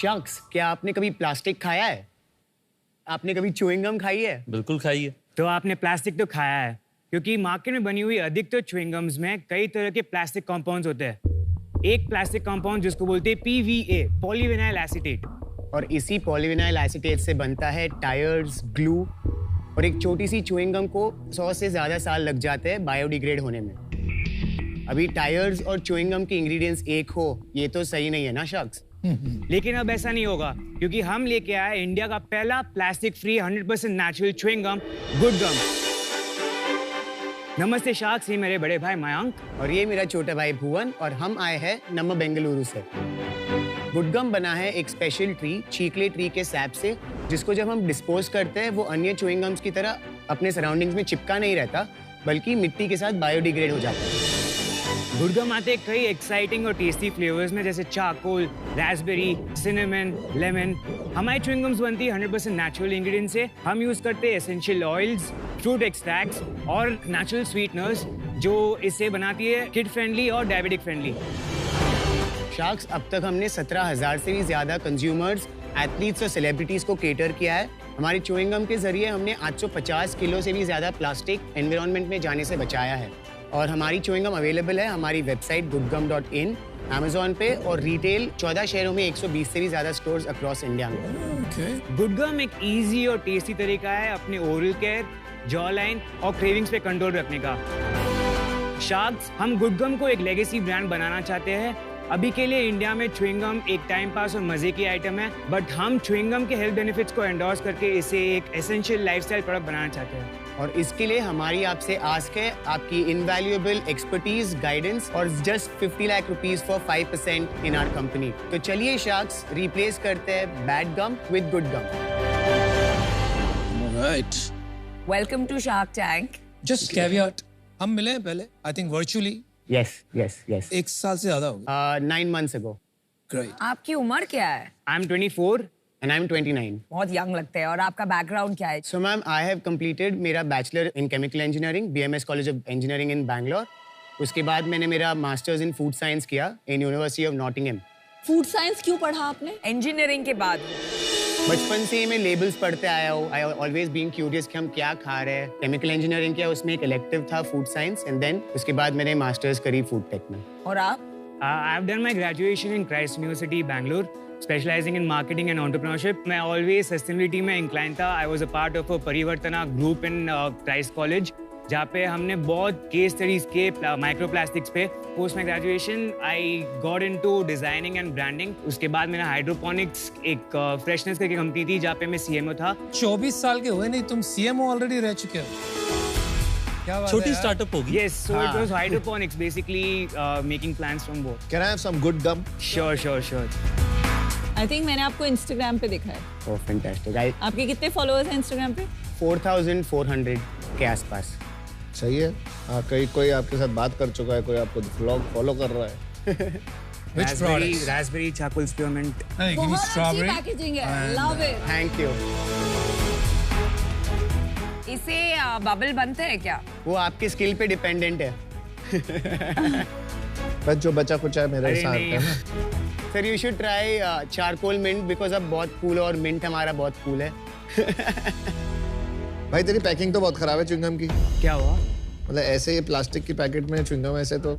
शख्स, क्या आपने कभी प्लास्टिक खाया है? आपने कभी च्युइंग गम खाई है? बिल्कुल खाई है। तो आपने प्लास्टिक तो खाया है, क्योंकि मार्केट में बनी हुई अधिकतर च्युइंग गम्स में कई तरह के प्लास्टिक कंपाउंड्स होते हैं। एक प्लास्टिक कंपाउंड जिसको बोलते हैं PVA, पॉलीविनाइल एसीटेट, और इसी पॉलीविनाइल एसीटेट से बनता है टायर्स, ग्लू, और एक छोटी सी च्युइंग गम को 100 से ज्यादा साल लग जाते हैं बायोडिग्रेड होने में। अभी टायर्स और च्युइंग गम के इंग्रेडिएंट्स एक हो, ये तो सही नहीं है ना शख्स? लेकिन अब ऐसा नहीं होगा, क्योंकि हम लेके आए इंडिया का पहला plastic free 100% natural chewing gum, good gum. नमस्ते शार्क्स, ये मेरे बड़े भाई मयंक और ये मेरा छोटा भाई भुवन, और हम आए हैं नम्मा बेंगलुरु से। गुडगम बना है एक स्पेशल ट्री, चीकले ट्री के सैप से, जिसको जब हम डिस्पोज करते हैं वो अन्य च्युइंग गम्स की तरह अपने सराउंडिंग्स में चिपका नहीं रहता, बल्कि मिट्टी के साथ बायोडिग्रेड हो जाता है। गुडगम आते हैं कई एक्साइटिंग और टेस्टी फ्लेवर्स में, जैसे चारकोल, रास्पबेरी, सिनेमन, लेमन। हमारी च्युइंग गम्स बनती है 100% नेचुरल इंग्रेडिएंट से। हम यूज करते हैं एसेंशियल ऑयल्स, फ्रूट एक्सट्रैक्ट्स और नेचुरल स्वीटनर्स, जो इसे बनाती है किड फ्रेंडली और डायबिटिक फ्रेंडली। शार्क्स, अब तक हमने 17,000 से भी ज्यादा कंज्यूमर्स, एथलीट्स और सेलिब्रिटीज को केटर किया है। हमारी च्युइंग गम के जरिए हमने 850 किलो से भी ज्यादा प्लास्टिक एनवायरनमेंट में जाने से बचाया है। और हमारी च्युइंग गम अवेलेबल है हमारी वेबसाइट goodgum.in, अमेज़न पे, और रिटेल 14 शहरों में 120 से भी ज्यादा स्टोर्स अक्रॉस इंडिया में। गुडगम एक इजी और टेस्टी तरीका है अपने ओरल केयर, जॉ लाइन और क्रेविंग्स पे कंट्रोल रखने का। शार्क्स, हम गुडगम को एक लेगेसी ब्रांड बनाना चाहते हैं। अभी के लिए इंडिया में च्युइंग गम एक टाइम पास और मजे की आइटम है, बट हम च्युइंग गम के हेल्थ बेनिफिट्स को एंडोर्स करके इसे एक एसेंशियल लाइफस्टाइल प्रोडक्ट बनाना चाहते हैं। और इसके लिए हमारी आपसे आस्क है आपकी इनवैल्यूएबल एक्सपर्टीज, गाइडेंस, और just 50 lakh rupees for 5% in our company. तो चलिए शार्क्स, रिप्लेस करते हैं bad gum with good gum. Alright. Welcome to Shark Tank. Just caveat. हम मिले हैं पहले, I think virtually. Yes. एक साल से ज्यादा हो गया। 9 months ago. Great. आपकी उम्र क्या है? I'm 24. And I'm 29. बहुत यंग लगते हैं। और आपका बैकग्राउंड क्या है? So ma'am, I have completed मेरा bachelor in chemical engineering, BMS college of engineering in Bangalore. उसके बाद मैंने मेरा मास्टर्स इन फूड साइंस किया in university of Nottingham. Food science क्यों पढ़ा आपने? इंजीनियरिंग के बाद बचपन से ही मैं लेबल्स पढ़ते आया हूँ। आई ऑलवेज बीइंग क्यूरियस कि हम क्या खा रहे हैं। केमिकल इंजीनियरिंग किया, उसमें एक इलेक्टिव था फूड साइंस, एंड देन उसके बाद मैंने मास्टर्स करी फूड टेक में। और आप? I've done my graduation in Christ University, Bangalore, specializing in marketing and entrepreneurship. मैं always sustainability में inclined था. I was a part of a परिवर्तना group in Christ College, जहाँ पे हमने बहुत केस स्टडीज के माइक्रोप्लास्टिक्स पे। Post my graduation I got into designing and branding. उसके बाद मैंने हाइड्रोपोनिक्स एक फ्रेशनेस करके कंपनी थी जहाँ पे मैं CMO था। 24 साल के हुए नहीं, तुम CMO ऑलरेडी रह चुके हो। क्या बात है छोटी यार? स्टार्टअप होगी। Yes, so it was hydroponics, basically making plants from wood. Can I have some good gum? Sure. I think मैंने आपको इंस्टाग्राम पे देखा है। Oh fantastic. आपके कितने फॉलोअर्स हैं इंस्टाग्राम पे? 4,400 के आसपास। सही है। कहीं कोई आपके साथ बात कर चुका है, कोई आपको व्लॉग फॉलो कर रहा है। Which products? Raspberry charcoal spearmint. Hey, give me बहुत अच्छी strawberry. पैकेजिंग है। Love it. Thank you. इसे बबल बनते हैं क्या? वो आपकी स्किल पे डिपेंडेंट है। बस जो बचा कुछ है मेरे अरे साथ नहीं। है ना। Sir you should try charcoal mint, because अब बहुत कूल है और मिंट हमारा बहुत कूल है। भाई तेरी पैकिंग तो बहुत खराब है च्युइंगम की। क्या हुआ? मतलब ऐसे ये प्लास्टिक की पैकेट में च्युइंगम ऐसे तो।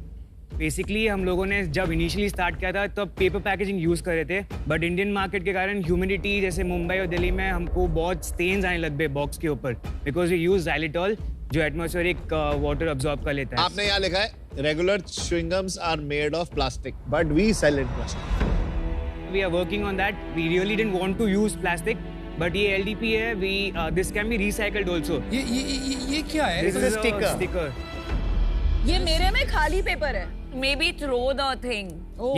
बेसिकली हम लोगों ने जब इनिशियली स्टार्ट किया था तब पेपर पैकेजिंग यूज कर रहे थे, बट इंडियन मार्केट के कारण ह्यूमिडिटी, जैसे मुंबई और दिल्ली में हमको बहुत स्टेन्स आने लग गए बॉक्स के ऊपर, बिकॉज वी यूज xylitol जो एटमॉस्फेरिक वाटर अब्सॉर्ब कर लेता है। आपने यहाँ लिखा है regular chewing gums are made of plastic but we sell in plastic. We are working on that. We really didn't want to use plastic, but ये LDP है। We this can be recycled also. ये क्या है? This is a sticker. ये मेरे में खाली paper है। Maybe throw the thing.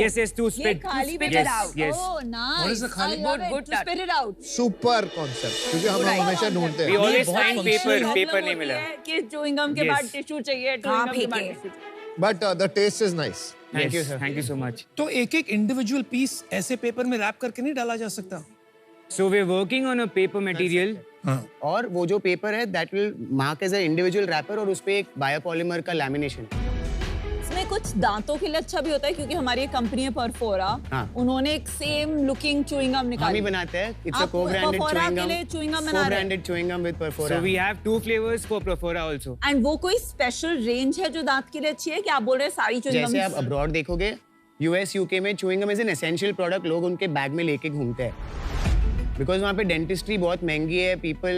Yes, to ये spit. खाली spit paper it out. Yes. Oh, nice. What is the खाली? Good To touch. spit it out. Super concept, क्योंकि हम लोग हमेशा ढूंढते We हैं। always बहुत find functional पेपर नहीं मिला। कि च्युइंगम के Yes. बाद टिश्यू चाहिए, कहाँ च्युइंगम के बाद फेंके? Tissue. But the taste is nice. Thank you, sir. Thank you so much. तो एक इंडिविजुअल पीस ऐसे पेपर में रैप करके नहीं डाला जा सकता? So we're working on a paper material. और वो जो पेपर है that will mark as a individual wrapper, और उस पे एक बायोपॉलीमर का लैमिनेशन। इसमें कुछ दांतों के लिए अच्छा भी होता है क्योंकि हमारी एक कंपनी है परफोरा, हाँ। उन्होंने एक सेम लुकिंग च्युइंग गम हम निकाली। ही बनाते हैं। It's a आप co-branded Perfora chewing के gum. लिए chewing gum बना रहे हैं। Co-branded chewing gum with Perfora. So we have 2 flavors for Perfora also. And वो कोई स्पेशल रेंज है जो दांत के लिए अच्छी है कि आप बोल रहे हैं सारी च्युइंग जैसे आप गम? अब्रॉड देखोगे, यूएस यूके में chewing gum is an essential product, लोग उनके बैग में लेके घूमते हैं बिकॉज वहाँ पे डेंटिस्ट्री बहुत महंगी है। पीपल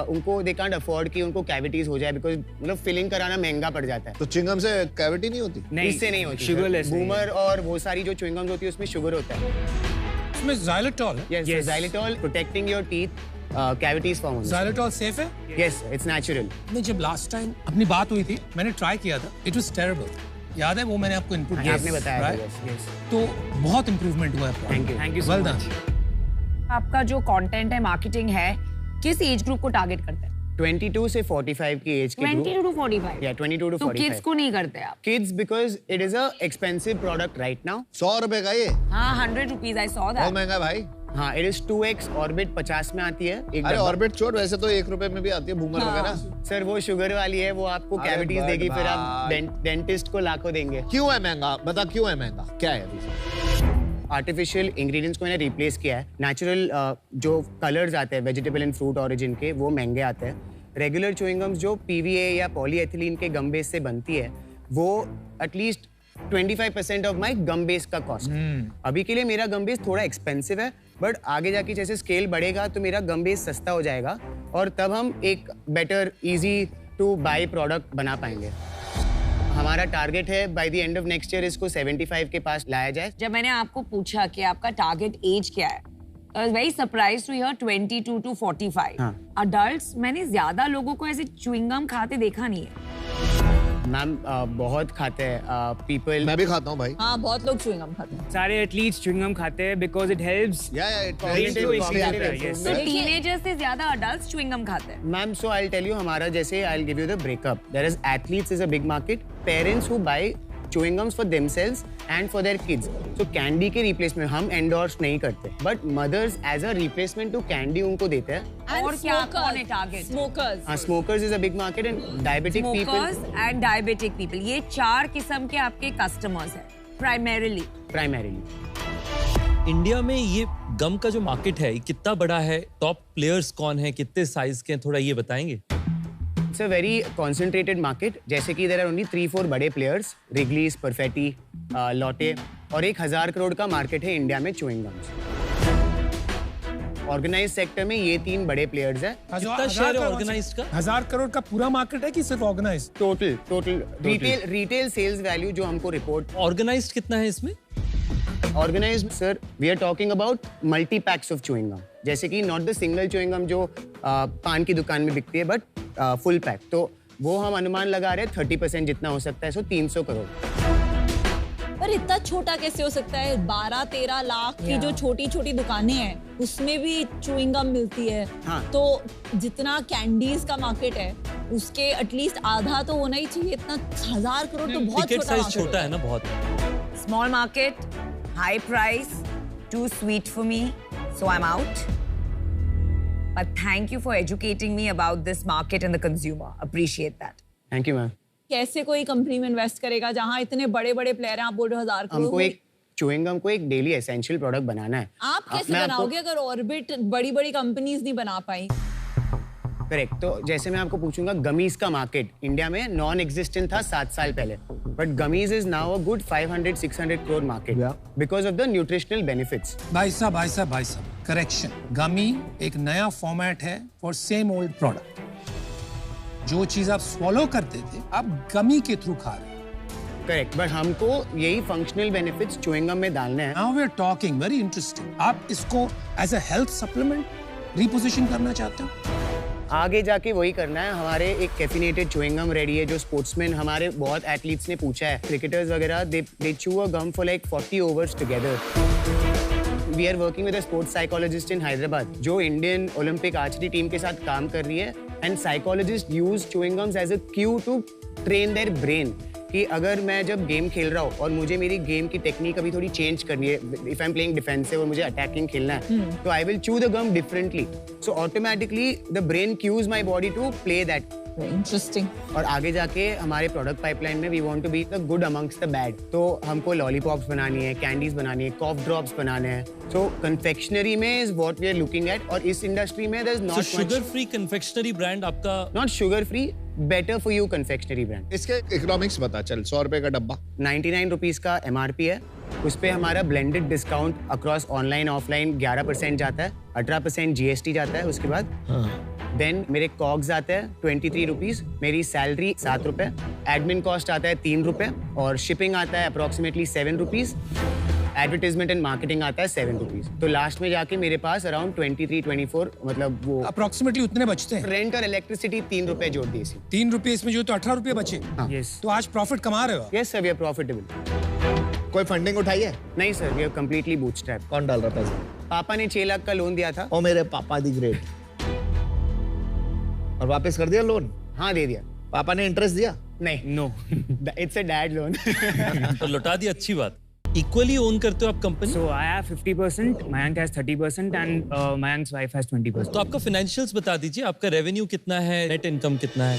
उनको दे कांट अफोर्ड कि उनको कैविटीज हो जाए बिकॉज मतलब फिलिंग कराना महंगा पड़ जाता है। तो चिंगम से कैविटी नहीं होती? नहीं, इससे नहीं होती। sugarless नहीं है। बूमर और वो सारी जो च्यूइंग गम्स होती है उसमें शुगर होता है। इसमें xylitol है। Yes, xylitol protecting your teeth cavities form होने से। xylitol सेफ है? Yes, it's natural. नहीं, जब लास्ट टाइम अपनी बात हुई थी मैंने ट्राई किया था, इट वाज टेरिबल। याद है वो मैंने आपको इनपुट दिया आपने बताया था, right? yes. तो बहुत इंप्रूवमेंट हुआ है। Thank you. Thank you so Well much. done. आपका जो कंटेंट है, मार्केटिंग है, किस एज ग्रुप को टारगेट करते हैं? 22 से 45 की एज के 22 to 45? या 22 to तो 45 किड्स को नहीं करते आप? Kids because it is a expensive product right now. 100 रुपए का ये? हाँ, 100 rupees, I saw बहुत that. महंगा है भाई। हाँ, इट इज 2x ऑर्बिट 50 में आती है एक अरे डब्बा। ऑर्बिट छोड़, वैसे तो 1 रुपए में भी आती है बूमर वगैरह। सर वो शुगर वाली है, वो आपको अरे कैविटीज बट देगी, फिर आप भाई। डेंटिस्ट को लाखों देंगे। क्यों है महंगा? बता क्यों है महंगा? क्या है अभी? आर्टिफिशियल इंग्रेडिएंट्स को मैंने रिप्लेस किया है। नेचुरल जो कलर्स आते हैं वेजिटेबल एंड फ्रूट ओरिजिन के, वो महंगे आते हैं। रेगुलर च्यूइंग गम्स जो पीवीए या पॉलीएथिलीन के गम बेस से बनती है, वो at least 25% of my gum base का कॉस्ट। अभी के लिए मेरा गम बेस थोड़ा एक्सपेंसिव है, बट आगे जाके जैसे स्केल बढ़ेगा तो मेरा गम बेस सस्ता हो जाएगा और तब हम एक better easy to buy product बना पाएंगे। हमारा टारगेट है by the end of next year इसको 75 के पास लाया जाए। जब मैंने आपको पूछा कि आपका टारगेट एज क्या है, I was very surprised to hear 22 to 45. हाँ। Adults, मैंने ज्यादा लोगों को ऐसे च्युइंग गम खाते देखा नहीं है। मैम बहुत खाते हैं पीपल। मैं भी खाता हूँ भाई। हाँ, बहुत लोग च्युइंग गम खाते हैं। सारे एथलीट्स च्युइंग गम खाते हैं because it helps. या Cognitive Brain को increase cognitive करता है, yes. तो improvement. टीनेजर्स से ज्यादा अडल्ट्स च्युइंग गम खाते हैं। Ma'am so I tell you, हमारा जैसे I give you the breakup. There is athletes is a big market, parents who buy chewing gums for themselves and for their kids. So candy के replacement हम endorse नहीं करते, but mothers as a replacement to candy उनको देते हैं। और क्या कौन है target? स्मोकर्स। हाँ, smokers is a big market and diabetic Smokers people and diabetic people, ये 4 किस्म के आपके कस्टमर्स हैं primarily. primarily। इंडिया में ये गम का जो मार्केट है ये कितना बड़ा है? टॉप प्लेयर्स कौन है? कितने साइज के हैं? थोड़ा ये बताएंगे। It's a very concentrated market. जैसे कि there are only 3-4 बड़े players, Wrigley's, Perfetti, Lotte, और 1000 करोड़ का मार्केट है इंडिया में chewing gums। ऑर्गेनाइज सेक्टर में ये 3 बड़े प्लेयर्स हैं। कितना शेयर है ऑर्गेनाइज्ड का? 1000 करोड़ का पूरा मार्केट है कि सिर्फ organise? Total retail sales value जो हमको रिपोर्ट। ऑर्गेनाइज्ड कितना है इसमें? Organised sir, we are talking about multi packs of chewing gum, जैसे कि not the single chewing gum जो पान की दुकान में बिकती है, बट फुल पैक। तो वो हम अनुमान लगा रहे हैं 30% जितना हो सकता है, सो 300 करोड़। पर इतना छोटा कैसे हो सकता है? 12-13 लाख की जो छोटी छोटी दुकानें हैं उसमें भी च्युइंग गम मिलती है। हाँ। तो जितना कैंडीज का मार्केट है उसके एटलीस्ट आधा तो होना ही चाहिए। इतना 1000 करोड़ तो बहुत टिकट छोटा साइज market छोटा है ना बहुत। Small market, high price, too sweet for me, so I'm out. But thank you for educating me about this market and the consumer. Appreciate that. Thank you ma'am. कैसे कोई company में invest करेगा जहां इतने बड़े बड़े प्लेयर हैं? आप बोल रहे हो 1000 करोड़। हमको एक च्यूइंग गम को एक डेली एसेंशियल प्रोडक्ट बनाना है। आप कैसे मैं आपको- बनाओगे अगर ऑर्बिट बड़ी बड़ी कंपनीज नहीं बना पाई? करेक्ट। तो जैसे मैं आपको पूछूंगा, गमीज का मार्केट इंडिया में नॉन एग्जिस्टेंट था 7 साल पहले, but gummies is now a good 500-600 crore market because of the nutritional benefits. भाई साहब, करेक्शन, गमी एक नया फॉर्मेट है फॉर सेम ओल्ड प्रोडक्ट। जो चीज आप स्वॉलो करते थे आप गमी के थ्रू खा रहे हैं। करेक्ट, बट हमको यही फंक्शनल बेनिफिट्स च्यूइंग गम में डालने हैं। Now we are talking very interesting. आप इसको as a health supplement reposition करना चाहते हो? आगे जाके वही करना है। हमारे एक कैफिनेटेड च्यूइंग गम रेडी है जो स्पोर्ट्समैन, हमारे बहुत एथलीट्स ने पूछा है, क्रिकेटर्स वगैरह, दे chew a gum for like 40 overs together. We are working with a sports psychologist in Hyderabad जो इंडियन ओलंपिक आर्चरी टीम के साथ काम कर रही है, and psychologist use chewing gums as a cue to train their brain कि अगर मैं जब गेम खेल रहा हूँ और मुझे मेरी गेम की टेक्निक अभी थोड़ी चेंज करनी है, if I am playing defensive और मुझे अटैकिंग खेलना है, तो I will chew the gum differently, so automatically the brain cues my body to play that interesting. और आगे जाके हमारे प्रोडक्ट पाइपलाइन में we want to be the good amongst the bad. तो हमको लॉलीपॉप्स बनानी है, कैंडीज बनानी है, कॉफ ड्रॉप्स बनाने हैं। सो कन्फेक्शनरी में is what we are looking at. और इस इंडस्ट्री में there is So not sugar free confectionery brand आपका not sugar free, better for you confectionery brand. इसके इकोनॉमिक्स बता चल। 100 रुपए का डब्बा, 99 रुपीज का MRP है। उस पे हमारा blended discount across online offline 11% जाता है, 18% GST जाता है उसके बाद। देन मेरे कॉग्स आते हैं 23 रुपीज, मेरी सैलरी 7 रुपए, एडमिन कॉस्ट आता है 3 रुपए और शिपिंग आता है approximately 7 rupees, advertisement and marketing आता है 7 रुपीज। तो लास्ट में जाके मेरे पास अराउंड 23-24 मतलब वो अप्रोक्सीमेटली उतने बचते हैं। रेंट और इलेक्ट्रिसिटी 3 रुपए जोड़ दी इसी। 3 रुपए इसमें जो तो 18 रुपए बचे। Yes. तो आज प्रॉफिट कमा रहे हो आप। Yes sir, we are profitable. कोई फंडिंग उठाई है? नहीं sir, we are completely bootstrap. कौन डाल रहा पैसा? पापा ने 6 लाख का लोन दिया था। ओ मेरे पापा दी ग्रेट। और वापस कर दिया लोन? हाँ दे दिया। पापा ने इंटरेस्ट दिया? नहीं, no. It's a dad loan. तो लौटा दी, अच्छी बात. इक्वली ओन करते हो आप company? So I have 50%, Mayank has 30%, and Mayank's wife has 20%. तो आपका फाइनेंशियल्स बता दीजिए, आपका रेवेन्यू कितना है, नेट इनकम कितना है?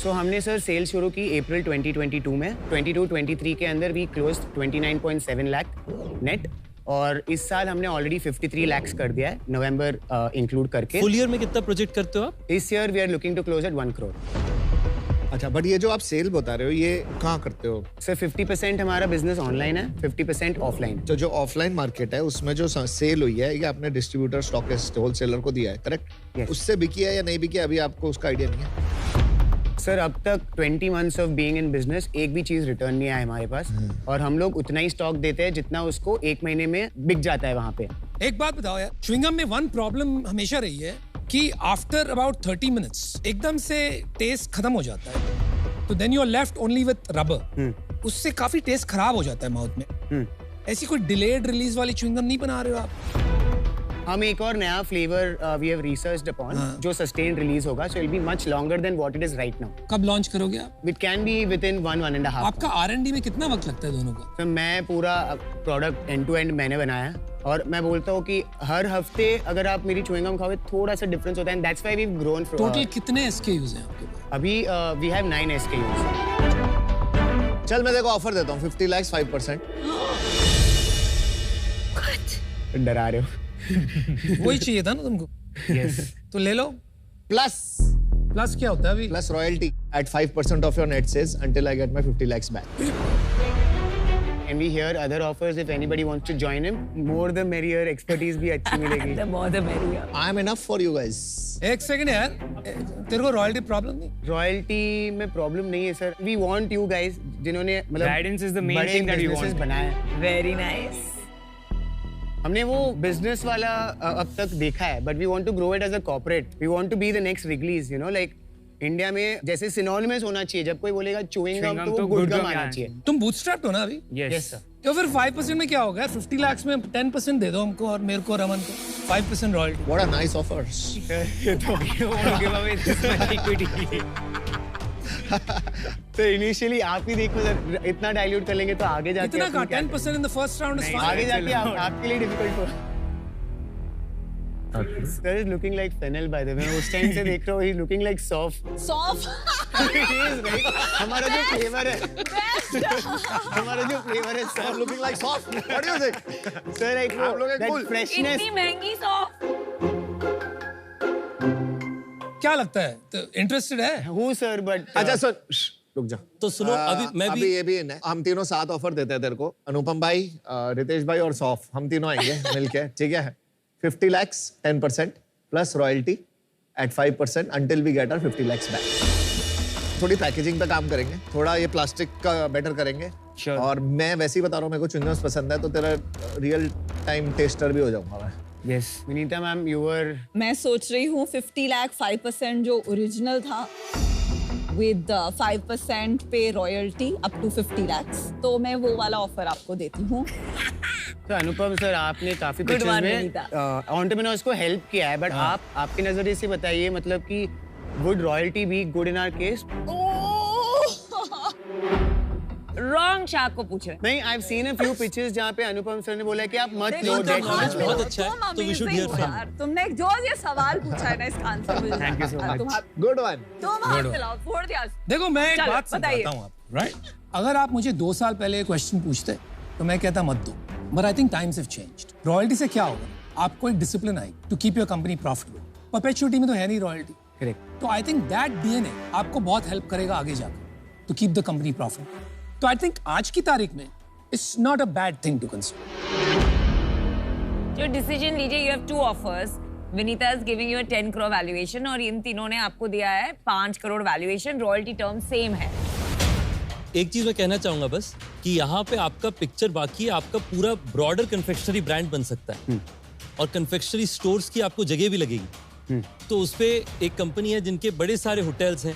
सो हमने सर सेल शुरू की अप्रैल 2022 में. 22-23 के अंदर वी क्लोज 29.7 लाख नेट, और इस साल हमने ऑलरेडी 53 लाख कर दिया है नवंबर इंक्लूड करके. फुल ईयर में कितना प्रोजेक्ट करते हो आप? इस year we are looking to close at 1 crore. अच्छा, बट ये जो आप सेल बता रहे हो ये कहाँ करते हो? सर 50% हमारा बिजनेस ऑनलाइन है, 50% ऑफलाइन. तो जो ऑफलाइन मार्केट है उसमें जो सेल हुई है ये आपने डिस्ट्रीब्यूटर, स्टॉकिस्ट, होलसेलर को दिया है, करेक्ट? Yes. उससे बिकी है या नहीं बिकी, अभी आपको उसका आइडिया नहीं है? सर अब तक 20 months of being in business एक भी चीज रिटर्न नहीं आया हमारे पास, और हम लोग उतना ही स्टॉक देते हैं जितना उसको एक महीने में बिक जाता है वहाँ पे. एक बात बताओ यार, च्युइंगम में वन प्रॉब्लम हमेशा रही है कि आफ्टर अबाउट 30 मिनट्स एकदम से टेस्ट खत्म हो जाता है, तो then you are left only with rubber. उससे काफी टेस्ट खराब हो जाता है माउथ में. ऐसी कोई डिलेड रिलीज वाली च्युइंगम नहीं बना रहे हो आप? हम एक और नया flavour we have researched upon जो सस्टेन रिलीज होगा, so it will be much longer than what it is right now. कब लॉन्च करोगे आप? It can be within 1.5. आपका R&D में कितना वक्त लगता है दोनों का? तो मैं पूरा प्रोडक्ट एंड टू एंड मैंने बनाया है, और मैं बोलता हूँ कि हर हफ्ते अगर आप मेरी च्युइंगम खाओगे थोड़ा सा डिफरेंस होता है, and that's why we have grown. Total कितने SKUs हैं आपके पास? अभी वी हैव 9 SKUs. चल मैं देखो ऑफर देता हूँ, 50 lakhs 5%. डरा रहे हो. वही चाहिए था ना तुमको? Yes. तो ले लो. प्लस प्लस क्या होता है अभी? Plus royalty at 5% of your net sales until I get my 50 lakhs back. And we hear other offers if anybody wants to join him. More the merrier, expertise भी अच्छी मिलेगी. The more the merrier. I am enough for you guys. एक second यार, तेरे को royalty problem नहीं? Royalty में problem नहीं है sir. We want you guys जिन्होंने मतलब Guidance is the main बड़े thing that we businesses want. बनाए हैं. Very nice. हमने वो बिजनेस वाला अब तक देखा है, but we want to grow it as a corporate. We want to be the next Wrigley's, you know, like India में जैसे सिनोनिमस होना चाहिए. जब कोई बोलेगा च्युइंग गम Chewing gum तो तो गुड good गम gum आना आना चाहिए. तुम बूटस्ट्रैप्ड हो ना अभी? Yes. sir. तो फिर 5% में क्या होगा? 50 lakhs में 10% दे दो हमको और मेरे को, रमन को 5% royalty. What a nice offers. You want to give away this much equity? तो इनिशियली आप ही देखो सर, इतना डाइल्यूट कर लेंगे तो आगे जाके इतना अपन का क्या 10% in the first round is नहीं, फाइन. आगे जाके आपके लिए डिफिकल्ट हो. Sir is looking like fennel by the way. मैं उस टाइम से देख रहा हूँ, he's looking like soft. Soft. He is, right? हमारा जो फ्लेवर है, हमारा जो फ्लेवर है, I'm sir. looking like soft. What do you think? Sir, like आप लोग एक that bull. freshness. इतनी महंगी सॉफ्ट. क्या लगता है? तो इंटरेस्टेड है? Who sir? But अच्छा सुन, रुक जा. तो सुनो, अभी मैं अभी भी ये भी है, हम तीनों 7 ऑफर देते हैं तेरे को. अनुपम भाई, रितेश भाई और सौफ, हम तीनों आएंगे मिलके, ठीक है? 50 lakhs 10% plus royalty at 5% until we get our 50 lakhs back. थोड़ी पैकेजिंग पे काम करेंगे, थोड़ा ये प्लास्टिक का बेटर करेंगे. Sure. और मैं वैसे ही बता रहा हूँ, मेरे को च्युइंगम्स पसंद है, तो तेरा रियल टाइम टेस्टर भी हो जाऊंगा मैं. Yes. Vinita ma'am, you were मैं सोच रही हूँ 50 लाख 5% जो ओरिजिनल था विद 5% पे रॉयल्टी अप टू 50 lakhs, तो मैं वो वाला ऑफर आपको देती हूँ. तो अनुपम सर, आपने काफी Good पिक्चर्स one, में विनीता. एंटरप्रेन्योर्स को हेल्प किया है, बट आप आपके नजरिए से बताइए, मतलब कि would royalty be good in our case? Wrong shark को पूछ रहे हैं। नहीं, I've seen a few pitches जहाँ पे अनुपम सर ने बोला कि आप मत लो तो dead आज match में। बहुत अच्छा है, तो we should hear from him. तुमने जो ये सवाल पूछा है ना, इसका answer mill Thank you so जाएगा। much. Good one. तुम हाथ मिलाओ, फोड़ दिया। देखो मैं एक चलो, बात बताइए। समझाता हूँ आप, राइट? अगर आप मुझे 2 साल पहले क्वेश्चन पूछते तो मैं कहता मत दो, but I think times have changed. Royalty से क्या होगा? आपको एक डिसिप्लिन आएगी to keep your company profitable. Perpetuity में तो है नहीं रॉयल्टी, करेक्ट। तो आई थिंक दैट डीएनए आपको बहुत हेल्प करेगा आगे जाकर to keep the company profitable. तो आई थिंक आज की तारीख में it's not a bad thing to consider. जो डिसीजन लीजिए, you have 2 offers. Vineeta is giving you 10 crore valuation और इन तीनों ने आपको दिया है 5 crore valuation. Royalty term same है। एक चीज मैं कहना चाहूंगा बस कि यहाँ पे आपका पिक्चर बाकी है, आपका पूरा ब्रॉडर कन्फेक्शनरी ब्रांड बन सकता है और कन्फेक्शनरी स्टोर्स की आपको जगह भी लगेगी। तो उसपे एक कंपनी है जिनके बड़े सारे होटल्स हैं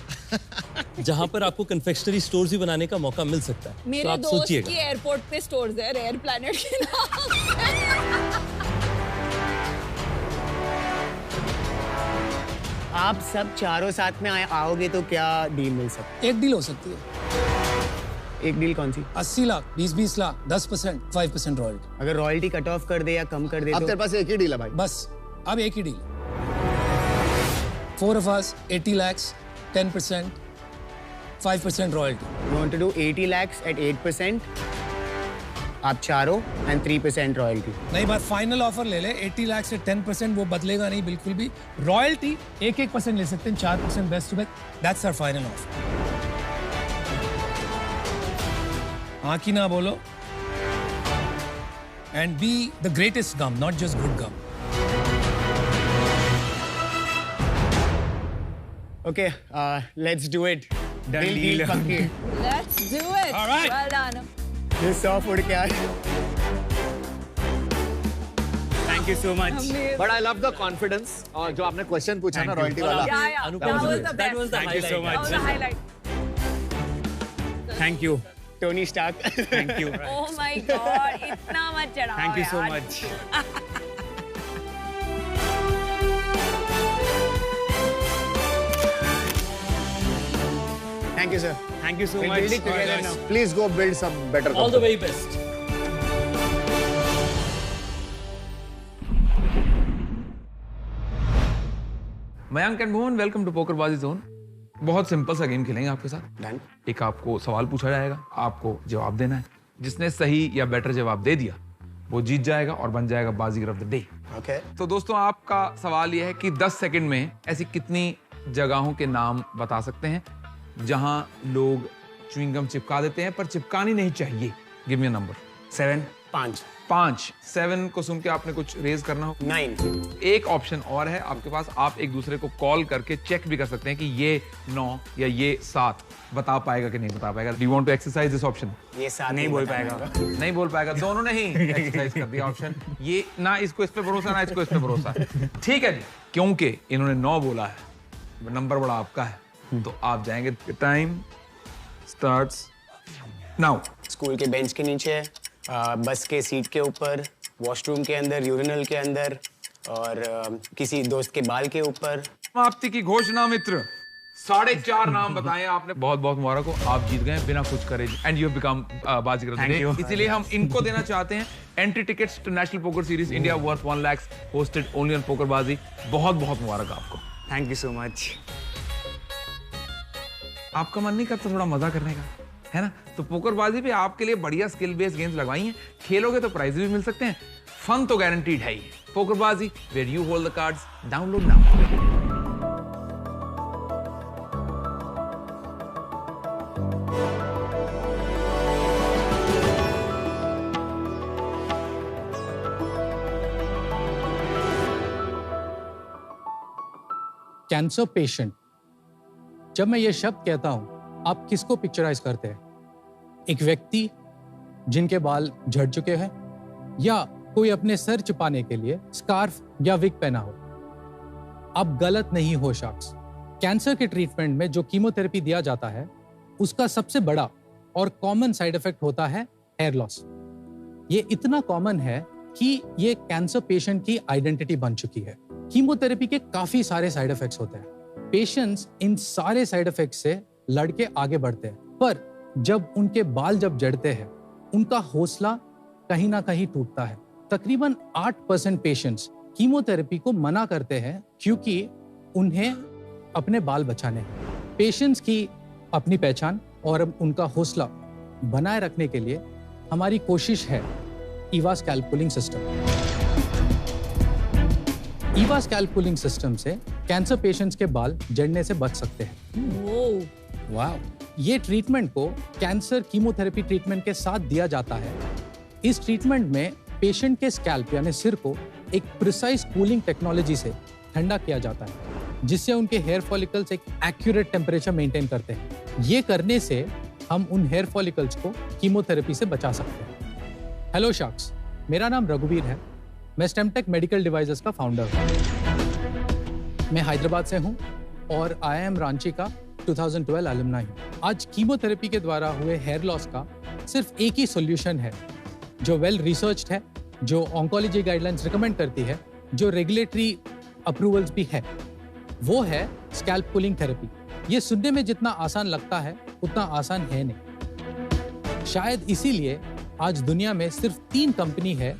जहां पर आपको कन्फेक्शनरी स्टोर्स भी बनाने का मौका मिल सकता है। तो मेरे आप दोस्त सोचिएगा। की एयरपोर्ट पे स्टोर्स है, रेयर प्लैनेट के नाम। आप सब चारों साथ में आओगे तो क्या डील मिल सकती एक डील हो सकती है, है? एक डील कौन सी? 80 लाख, 20 लाख, 10%, 5% रॉयल्टी। अगर रॉयल्टी कट ऑफ कर दे या कम कर दे अब तो तेरे पास एक ही डील है भाई। बस अब एक ही deal. 4 of us, 80 lakhs, 10%, 5% royalty. You want to do 80 lakhs at 8%, आप चारों and 3% royalty. नहीं बात फाइनल ऑफर ले ले, 80 लाख से 10%, वो बदलेगा नहीं बिल्कुल भी। रॉयल्टी 1% ले सकते हैं, 4% best to best. That's our final offer. हाँ की ना बोलो। And be the greatest gum, not just good gum. Okay, let's do it. Done deal. पक्की। Let's do it. All right. Well done. ये 100 फुट क्या है? Thank you so much. Amazing. But I love the confidence. और जो आपने question पूछा ना Thank you. Royalty वाला, Yeah, yeah. Anupam That ji, was the that was best. the Thank you so highlight. much. That was the highlight. Thank you. Tony Stark. Thank you. Oh my God, इतना मत चढ़ाओ Thank you so यार। much. Thank you, sir. Thank you so We'll much. build it together now. Please go build some better. All the very best. Mayank and Mohan, welcome to पोकरबाजी zone. बहुत simple सा game खेलेंगे आपके साथ। Done. एक आपको सवाल पूछा जाएगा, आपको जवाब देना है। जिसने सही या बेटर जवाब दे दिया वो जीत जाएगा और बन जाएगा बाजीगर ऑफ द डे। Okay. तो दोस्तों, आपका सवाल यह है कि 10 सेकंड में ऐसी कितनी जगहों के नाम बता सकते हैं जहां लोग च्युइंगम चिपका देते हैं पर चिपकानी नहीं चाहिए। Give me a number. 7. 5 7 को सुन के आपने कुछ रेज करना हो। 9. एक ऑप्शन और है आपके पास, आप एक दूसरे को कॉल करके चेक भी कर सकते हैं कि ये 9 या ये 7 बता पाएगा कि नहीं बता पाएगा। Do you want to exercise this option? ये 7 नहीं बोल पाएगा। नहीं बोल पाएगा, दोनों ने ही एक्सरसाइज कर दिया ऑप्शन। ये ना इसको इस पे भरोसा, ना इसको इस पे भरोसा। ठीक है जी, क्योंकि इन्होंने 9 बोला है, नंबर बड़ा आपका है, तो आप जाएंगे। Time starts now. स्कूल के बेंच के नीचे, बस के सीट के ऊपर, वॉशरूम के अंदर, यूरिनल के अंदर और किसी दोस्त के बाल के ऊपर। समाप्ति की घोषणा मित्र। 4.5 नाम बताए आपने। बहुत बहुत मुबारक हो, आप जीत गए बिना कुछ करे and you have become baazigar of the day. इसीलिए हम इनको देना चाहते हैं entry tickets to national poker series India worth 1 lakh, hosted only on PokerBaazi. बहुत बहुत मुबारक आपको। Thank you so much. आपका मन नहीं करता थोड़ा मजा करने का, है ना? तो पोकरबाजी पे आपके लिए बढ़िया स्किल बेस्ड गेम्स लगवाई हैं। खेलोगे तो प्राइज भी मिल सकते हैं, फन तो गारंटीड है ही। PokerBaazi, where you hold the cards, download now. Cancer patient, जब मैं ये शब्द कहता हूं, आप किसको पिक्चराइज करते हैं? एक व्यक्ति जिनके बाल झड़ चुके हैं या कोई अपने सर छिपाने के लिए स्कार्फ या विग पहना हो? आप गलत नहीं हो शख्स। कैंसर के ट्रीटमेंट में जो कीमोथेरेपी दिया जाता है उसका सबसे बड़ा और कॉमन साइड इफेक्ट होता है हेयर लॉस। ये इतना कॉमन है कि ये कैंसर पेशेंट की आइडेंटिटी बन चुकी है। कीमोथेरेपी के काफी सारे साइड इफेक्ट्स होते हैं। पेशेंट्स इन सारे साइड इफेक्ट्स से लड़के आगे बढ़ते हैं, पर जब उनके बाल जब जड़ते हैं, उनका हौसला कहीं ना कहीं टूटता है। तकरीबन 8% पेशेंट्स कीमोथेरेपी को मना करते हैं क्योंकि उन्हें अपने बाल बचाने हैं। पेशेंट्स की अपनी पहचान और उनका हौसला बनाए रखने के लिए हमारी कोशिश है Eva scalp pulling system. Eva scalp pulling system से कैंसर पेशेंट्स के बाल जड़ने से बच सकते हैं। वाह! ये ट्रीटमेंट को कैंसर कीमोथेरेपी ट्रीटमेंट के साथ दिया जाता है। इस ट्रीटमेंट में पेशेंट के स्कैल्प यानी सिर को एक प्रिसाइज कूलिंग टेक्नोलॉजी से ठंडा किया जाता है, जिससे उनके हेयर फॉलिकल्स एक एक्यूरेट टेम्परेचर मेंटेन करते हैं। ये करने से हम उन हेयर फॉलिकल्स को कीमोथेरेपी से बचा सकते हैं। हेलो शार्क्स, मेरा नाम रघुवीर है। मैं स्टेमटेक मेडिकल डिवाइसेस का फाउंडर हूँ। मैं हैदराबाद से हूँ और IIM रांची का 2012 अलुमनाई हूँ। आज कीमोथेरेपी के द्वारा हुए हेयर लॉस का सिर्फ एक ही सॉल्यूशन है जो वेल रिसर्च्ड है, जो ऑन्कोलॉजी गाइडलाइंस रिकमेंड करती है, जो रेगुलेटरी अप्रूवल्स भी है। वो है स्कैल्प पुलिंग थेरेपी। ये सुनने में जितना आसान लगता है उतना आसान है नहीं। शायद इसीलिए आज दुनिया में सिर्फ 3 कंपनी है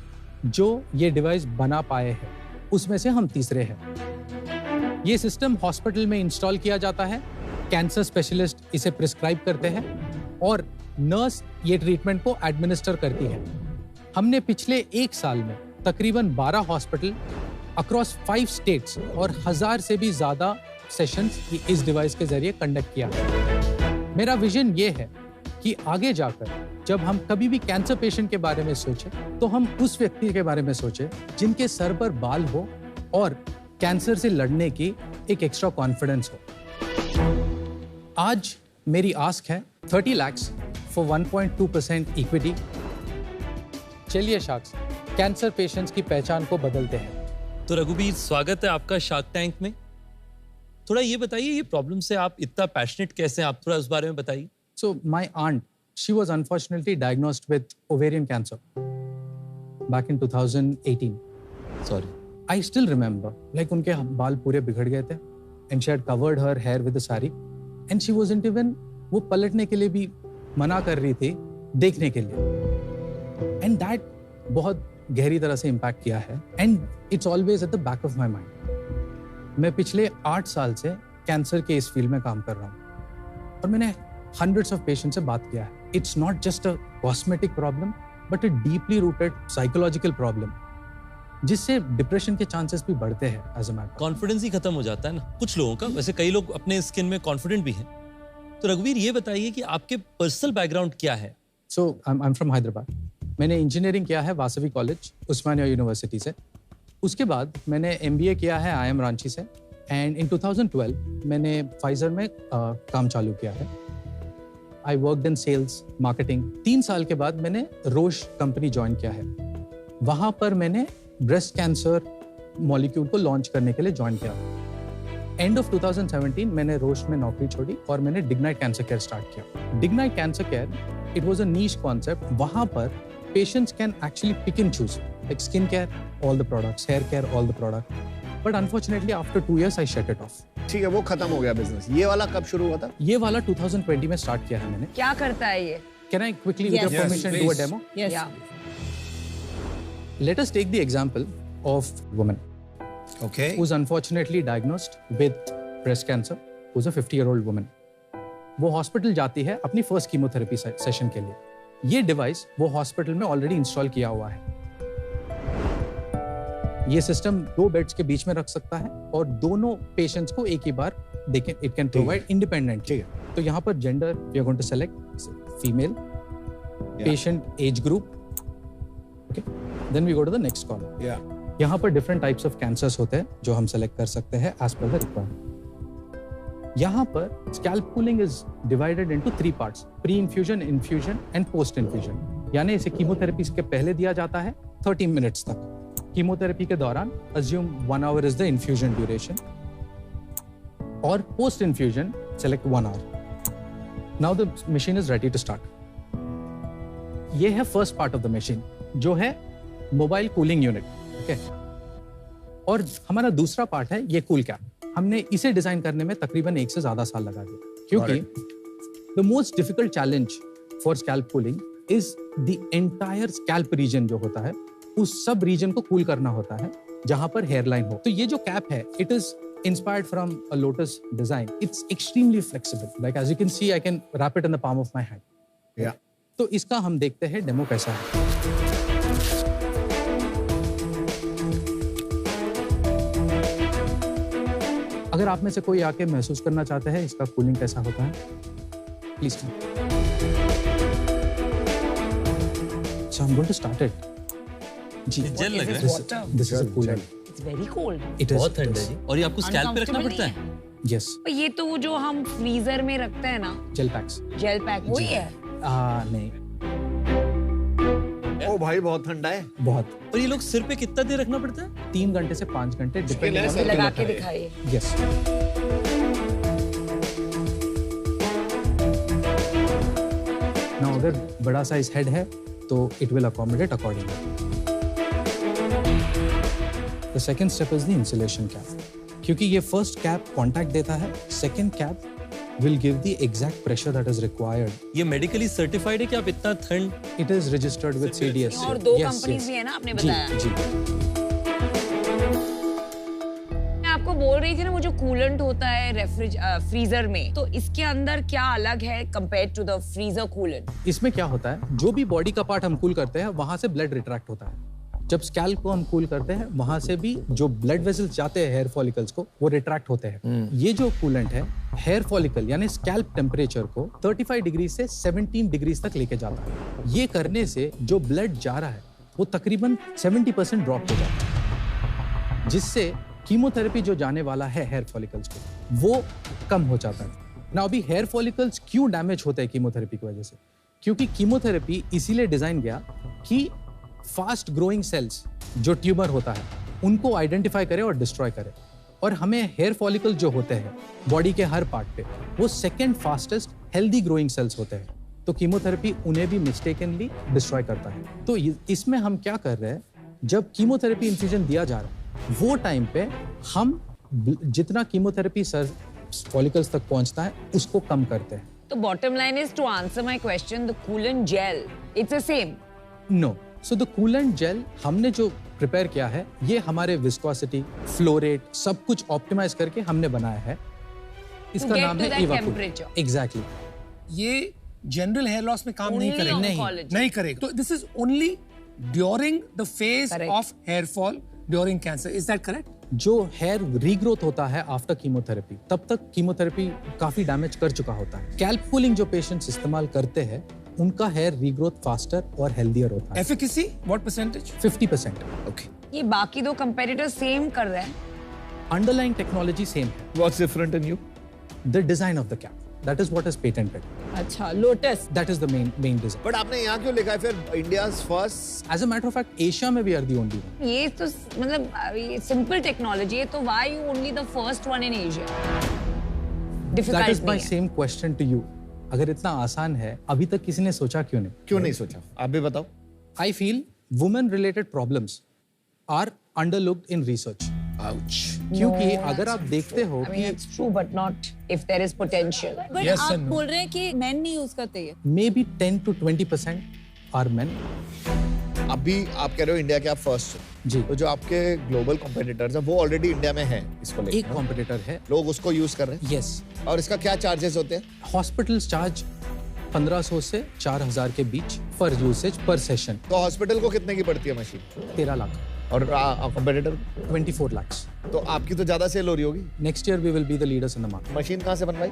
जो ये डिवाइस बना पाए हैं, उसमें से हम तीसरे हैं। ये सिस्टम हॉस्पिटल में इंस्टॉल किया जाता है, कैंसर स्पेशलिस्ट इसे प्रिस्क्राइब करते हैं और नर्स ये ट्रीटमेंट को एडमिनिस्टर करती है। हमने पिछले 1 साल में तकरीबन 12 हॉस्पिटल अक्रॉस 5 स्टेट्स और 1000 से भी ज्यादा सेशंस इस डिवाइस के जरिए कंडक्ट किया है। मेरा विजन ये है कि आगे जाकर जब हम कभी भी कैंसर पेशेंट के बारे में सोचें तो हम उस व्यक्ति के बारे में सोचें जिनके सर पर बाल हो और कैंसर से लड़ने की एक एक्स्ट्रा कॉन्फिडेंस हो। आज मेरी आस्क है 30 lakhs फॉर 1.2% इक्विटी। चलिए शार्क्स, कैंसर पेशेंट्स की पहचान को बदलते हैं। तो रघुवीर, स्वागत है आपका शार्क टैंक में। थोड़ा ये बताइए, ये प्रॉब्लम से आप इतना पैशनेट कैसे हैं? आप थोड़ा उस बारे में बताइए। So my aunt, she was unfortunately diagnosed with ovarian cancer back in 2018. Sorry. I still remember, like उनके बाल पूरे बिगड़ गए थे, and she had covered her hair with a sari, and she wasn't even, वो पलटने के लिए भी मना कर रही थी देखने के लिए, and that बहुत गहरी तरह से इम्पैक्ट किया है, and it's always at the back of my mind. मैं पिछले 8 साल से कैंसर के इस फील्ड में काम कर रहा हूँ और मैंने hundreds of patients से बात किया है। It's not just a cosmetic problem, but a deeply rooted psychological problem, जिससे डिप्रेशन के चांसेस भी बढ़ते हैं as a matter। कॉन्फिडेंस ही खत्म हो जाता है ना कुछ लोगों का। वैसे कई लोग अपने स्किन में कॉन्फिडेंट भी हैं। तो रघुवीर, ये बताइए कि आपके पर्सनल बैकग्राउंड क्या है? So I'm from Hyderabad। मैंने इंजीनियरिंग किया है वासवी कॉलेज, उस्मानिया यूनिवर्सिटी से। उसके बाद मैंने MBA किया है IIM रांची से, एंड इन 2012 मैंने फाइजर में काम चालू किया है। I worked in sales, marketing। 3 साल के बाद मैंने रोश कंपनी ज्वाइन किया है। वहां पर मैंने ब्रेस्ट कैंसर मॉलिक्यूल को लॉन्च करने के लिए ज्वाइन किया। एंड ऑफ 2017 मैंने रोश में नौकरी छोड़ी और मैंने डिग्नाइट कैंसर केयर स्टार्ट किया। Dignite cancer care, it was a niche concept. वहां पर patients can actually pick and choose, like skin care all the products, hair care all the product, but unfortunately after 2 years I shut it off। ठीक है, वो खत्म हो गया business. ये वाला कब शुरू हुआ था? ये वाला 2020 में स्टार्ट किया है मैंने। क्या करता है ये? Can I quickly, with your permission, do a demo? Yes. Yeah. Let us take the example of a woman Okay. who's unfortunately diagnosed with breast cancer, who's a 50-year-old woman. वो hospital जाती है अपनी first chemotherapy session के लिए। ये device वो hospital में already install किया हुआ है। ये सिस्टम 2 बेड्स के बीच में रख सकता है और दोनों पेशेंट्स को एक ही बार इट कैन प्रोवाइड इंडिपेंडेंट। ठीक है, तो यहाँ पर gender we are going to select female, patient age group, okay, then we go to the next column. यहाँ पर डिफरेंट टाइप्स ऑफ कैंसर्स होते हैं जो हम सेलेक्ट कर सकते हैं एज पर द रिक्वायरमेंट। यहाँ पर scalp pulling is divided into 3 parts, pre infusion, infusion and post infusion. यानी इसे कीमोथेरेपी के पहले दिया जाता है 30 मिनट्स तक। कीमोथेरेपी के दौरान assume 1 hour is the infusion duration, और post infusion select 1 hour। Now the machine is ready to start। ये है first part of the machine जो है मोबाइल कूलिंग यूनिट, ओके। और हमारा दूसरा पार्ट है ये कूल कैप। हमने इसे डिजाइन करने में तकरीबन 1 से ज्यादा साल लगा दिया, क्योंकि The most difficult challenge for scalp cooling is the entire scalp region जो होता है, उस सब region को cool करना होता है, जहाँ पर hairline हो. तो ये जो cap है, it is inspired from a lotus design. It's extremely flexible. Like as you can see, I can wrap it in the palm of my hand. Yeah. तो इसका हम देखते हैं डेमो कैसा है. अगर आप में से कोई आके महसूस करना चाहते हैं इसका कूलिंग कैसा होता है, please. So I'm going to start it. जी. जेल लग रहा है. This is a cooler. It's very cold. It is. बहुत ठंडा है जी. और ये आपको स्कैल्प पे रखना पड़ता है. Yes. ये तो वो जो हम फ्रीजर में रखते हैं ना, जेल पैक्स. जेल पैक, वही है. नहीं. ओ भाई बहुत ठंडा है. बहुत. और ये लोग सिर पे कितना देर रखना पड़ता है? 3 घंटे से 5 घंटे डिपेंडिंग ऑन. लगा के दिखाइए. Yes. Now अगर बड़ा साइज हेड है तो it will accommodate accordingly. The second step is the insulation cap. क्योंकि ये first cap contact देता है, second cap will give the exact pressure that is required. ये medically certified है कि आप इतना ठंड? It is registered with CDS. और 2 कंपनीज भी है ना, आपने बताया. जी. मैं आपको बोल रही थी ना, वो जो कूलेंट होता है फ्रीजर में, तो इसके अंदर क्या अलग है compared to the freezer coolant? इसमें क्या होता है, जो भी बॉडी का पार्ट हम कूल करते हैं वहां से ब्लड रिट्रैक्ट होता है. जब स्कैल्प को हम कूल करते हैं वहां से भी जो ब्लड वेसल्स जाते हैं हेयर फॉलिकल्स को, वो रिट्रैक्ट होते हैं. ये जो कूलेंट है हेयर फॉलिकल यानी स्कैल्प टेम्परेचर को 35 डिग्री से 17 डिग्री तक लेके जाता है. ये करने से जो ब्लड जा रहा है वो तकरीबन 70% ड्रॉप हो जाता है, जिससे कीमोथेरेपी जो जाने वाला है हेयर फॉलिकल्स को, वो कम हो जाता है. ना अभी हेयर फॉलिकल्स क्यों डैमेज होते हैं कीमोथेरेपी की वजह से? क्योंकि कीमोथेरेपी इसीलिए डिजाइन गया कि फास्ट ग्रोइंग सेल्स जो ट्यूमर होता है उनको आइडेंटिफाई करे और डिस्ट्रॉय करे. और हमें हेयर फॉलिकल जो होते हैं बॉडी के हर पार्ट पे, वो second fastest healthy growing cells होते हैं. तो कीमोथेरेपी उन्हें भी मिस्टेकनली डिस्ट्रॉय करता है. तो इसमें हम क्या कर रहे हैं, जब कीमोथेरेपी इंफ्यूजन दिया जा रहा है वो टाइम पे हम जितना कीमोथेरेपी सर फॉलिकल्स तक पहुंचता है उसको कम करते हैं. तो bottom line is to answer my question, the coolant gel it's the same? No. So the coolant gel हमने जो प्रिपेयर किया है, ये हमारे विस्कोसिटी, फ्लो रेट, सब कुछ ऑप्टिमाइज करके हमने बनाया है. इसका नाम है EvaCool. एग्जैक्टली. ये जनरल हेयर लॉस में काम नहीं करेगा. नहीं करेगा. तो this is only during the phase of hair fall during cancer. Is that correct? जो हेयर रीग्रोथ होता है आफ्टर कीमोथेरेपी, तब तक कीमोथेरेपी काफी डैमेज कर चुका होता है. स्कैल्प कूलिंग जो पेशेंट्स इस्तेमाल करते हैं उनका हेयर रीग्रोथ फास्टर और हेल्दियर होता है. Efficacy what percentage? 50%. ओके. ये बाकी 2 कंपेटिटर्स सेम कर रहे हैं? अंडरलाइंग टेक्नोलॉजी सेम है. What's different in you? The design of the cap. That is what is patented. अच्छा, lotus. That is the main design. But आपने यहाँ क्यों लिखा है फिर India's first? As a matter of fact, Asia में we are the only one. ये तो मतलब सिंपल टेक्नोलॉजी है, तो why you only the first one in Asia? Difficult That is my नहीं है. same question to you. अगर इतना आसान है, अभी तक किसी ने सोचा क्यों नहीं? क्यों नहीं सोचा? आप भी बताओ. I feel women-related problems are underlooked in research. Ouch. क्योंकि अगर आप देखते हो I mean, it's true, but not if there is potential. But Yes आप and no. बोल रहे हैं कि मेन नहीं यूज करते ये. maybe 10 to 20% are men. अभी आप कह रहे हो इंडिया के आप फर्स्ट जी. तो जो आपके ग्लोबल कॉम्पिटिटर्स हैं वो ऑलरेडी इंडिया में हैं इसको लेकर. एक कॉम्पिटिटर है. लोग उसको यूज कर रहे हैं. Yes. और इसका क्या चार्जेस होते हैं? हॉस्पिटल्स चार्ज 1500 से 4000 के बीच पर यूसेज पर सेशन. तो हॉस्पिटल को कितने की पड़ती है मशीन? 13 लाख. और कॉम्पिटिटर? 24 lakhs. तो आपकी तो ज्यादा सेल हो रही होगी. Next year we will be the leaders in the market. Machine कहाँ से बनवाई?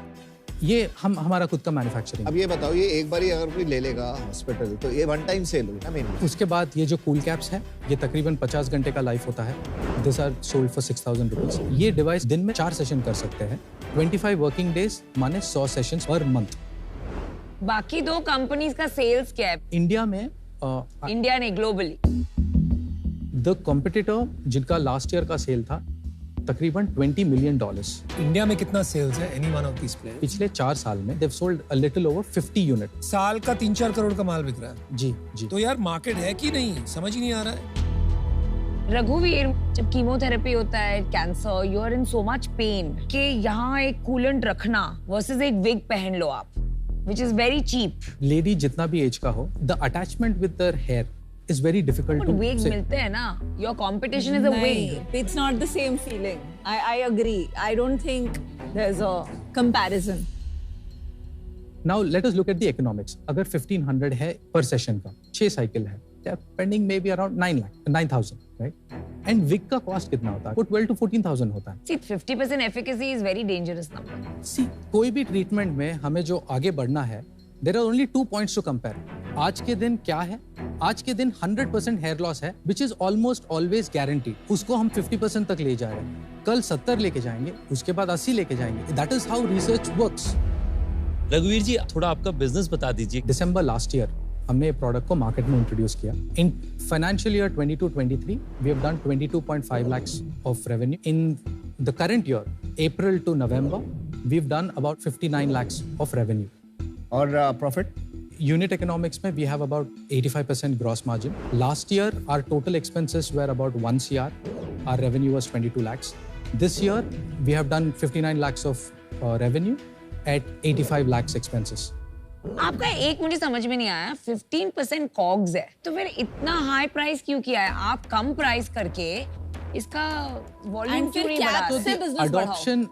ये हमारा खुद का मैन्युफैक्चरिंग. अब ये बताओ, ये एक बार ही अगर कोई ले लेगा हॉस्पिटल तो ये वन टाइम सेल होगी ना मेनली? उसके बाद ये जो कूल कैप्स है, ये तकरीबन 50 घंटे का लाइफ होता है. This are sold for 6000 rupees. ये डिवाइस दिन में 4 सेशन कर सकते हैं. 25 वर्किंग डेज माने 100 सेशंस पर मंथ. बाकी 2 कंपनीज का सेल्स क्या है इंडिया में? इंडिया नहीं, ग्लोबली? द कॉम्पिटिटर जिनका लास्ट ईयर का सेल था तकरीबन $20 मिलियन. इंडिया में कितना सेल्स है any one of these players? पिछले 4 साल में they've sold a little over 50 unit. साल का 3-4 करोड़ का माल बिक रहा है. जी जी. तो यार मार्केट है कि नहीं समझ ही नहीं आ रहा है. रघुवीर, जब कीमोथेरेपी होता है, cancer, you are in so much pain कि यहाँ एक कूलेंट रखना वर्सेस एक विग पहन लो आप, which is very cheap. Lady जितना भी एज का हो, the attachment with their hair is very difficult But to wigs say. मिलते हैं ना. Your competition is a wig. It's not the same feeling. I agree. I don't think there's a comparison. Now let us look at the economics. अगर 1500 है per session का, 6 cycle है, they are spending maybe around 9,000, right? And wig का cost कितना होता है? वो 12 to 14,000 होता है. See, 50% efficacy is very dangerous number. See, कोई भी ट्रीटमेंट में हमें जो आगे बढ़ना है, there are only 2 points to compare. आज के दिन क्या है? आज के दिन 100% हेयर लॉस है, which is almost always guaranteed. उसको हम 50% तक ले जा रहे हैं. कल 70 लेके जाएंगे, उसके बाद 80 लेके जाएंगे. That is how research works. रघुवीर जी थोड़ा आपका बिजनेस बता दीजिए। दिसंबर लास्ट ईयर हमने ये प्रोडक्ट को मार्केट में इंट्रोड्यूस किया। In financial year 22-23 we have done 22.5 lakhs of revenue. In the current year April to November we have done about 59 lakhs of revenue. और प्रॉफिट Unit economics में we have about 85% gross margin. Last year our total expenses were about 1 CR. Our revenue was 22 lakhs. This year we have done 59 lakhs of revenue at 85 lakhs expenses. आपका एक मुझे समझ में नहीं आया, 15% COGS है, तो फिर इतना हाई प्राइस क्यों किया है? आप कम प्राइस करके इसका वॉल्यूम क्यों नहीं बढ़ा रहे? Adoption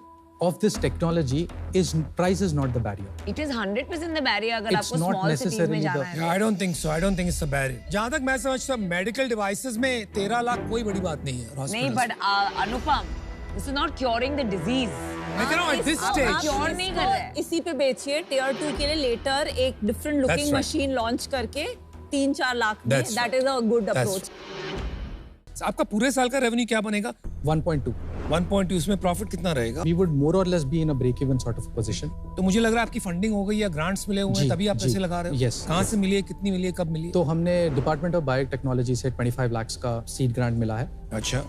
of this technology is price is not the barrier. It is 100% the barrier अगर It's आपको not small cities में necessarily जाना the- है. Yeah, I don't think so. I don't think it's a barrier. जहाँ तक मैं समझता हूँ मेडिकल डिवाइसेस में 13 लाख कोई बड़ी बात नहीं है. नहीं, hospitals. but Anupam, this is not curing the disease. मैं कह रहा हूँ at this आप stage. क्योर नहीं कर रहे. इसी पे बेचिए टियर 2 के लिए लेटर एक different looking That's right. Machine launch करके 3-4 लाख में That's that is a good That's approach. आपका पूरे साल का रेवेन्यू क्या बनेगा? 1.2. 1.2. उसमें प्रॉफिट कितना रहेगा? We would more or less be in a break-even sort of position. तो मुझे लग रहा है आपकी फंडिंग हो गई या ग्रांट्स मिले हुए हैं जी, तभी आप जी, पैसे लगा रहे हो? yes, कहाँ yes. से मिली है, कितनी मिली है, कब मिली है? तो हमने डिपार्टमेंट ऑफ बायोटेक्नोलॉजी से 25 lakhs का सीड ग्रांट मिला है. अच्छा.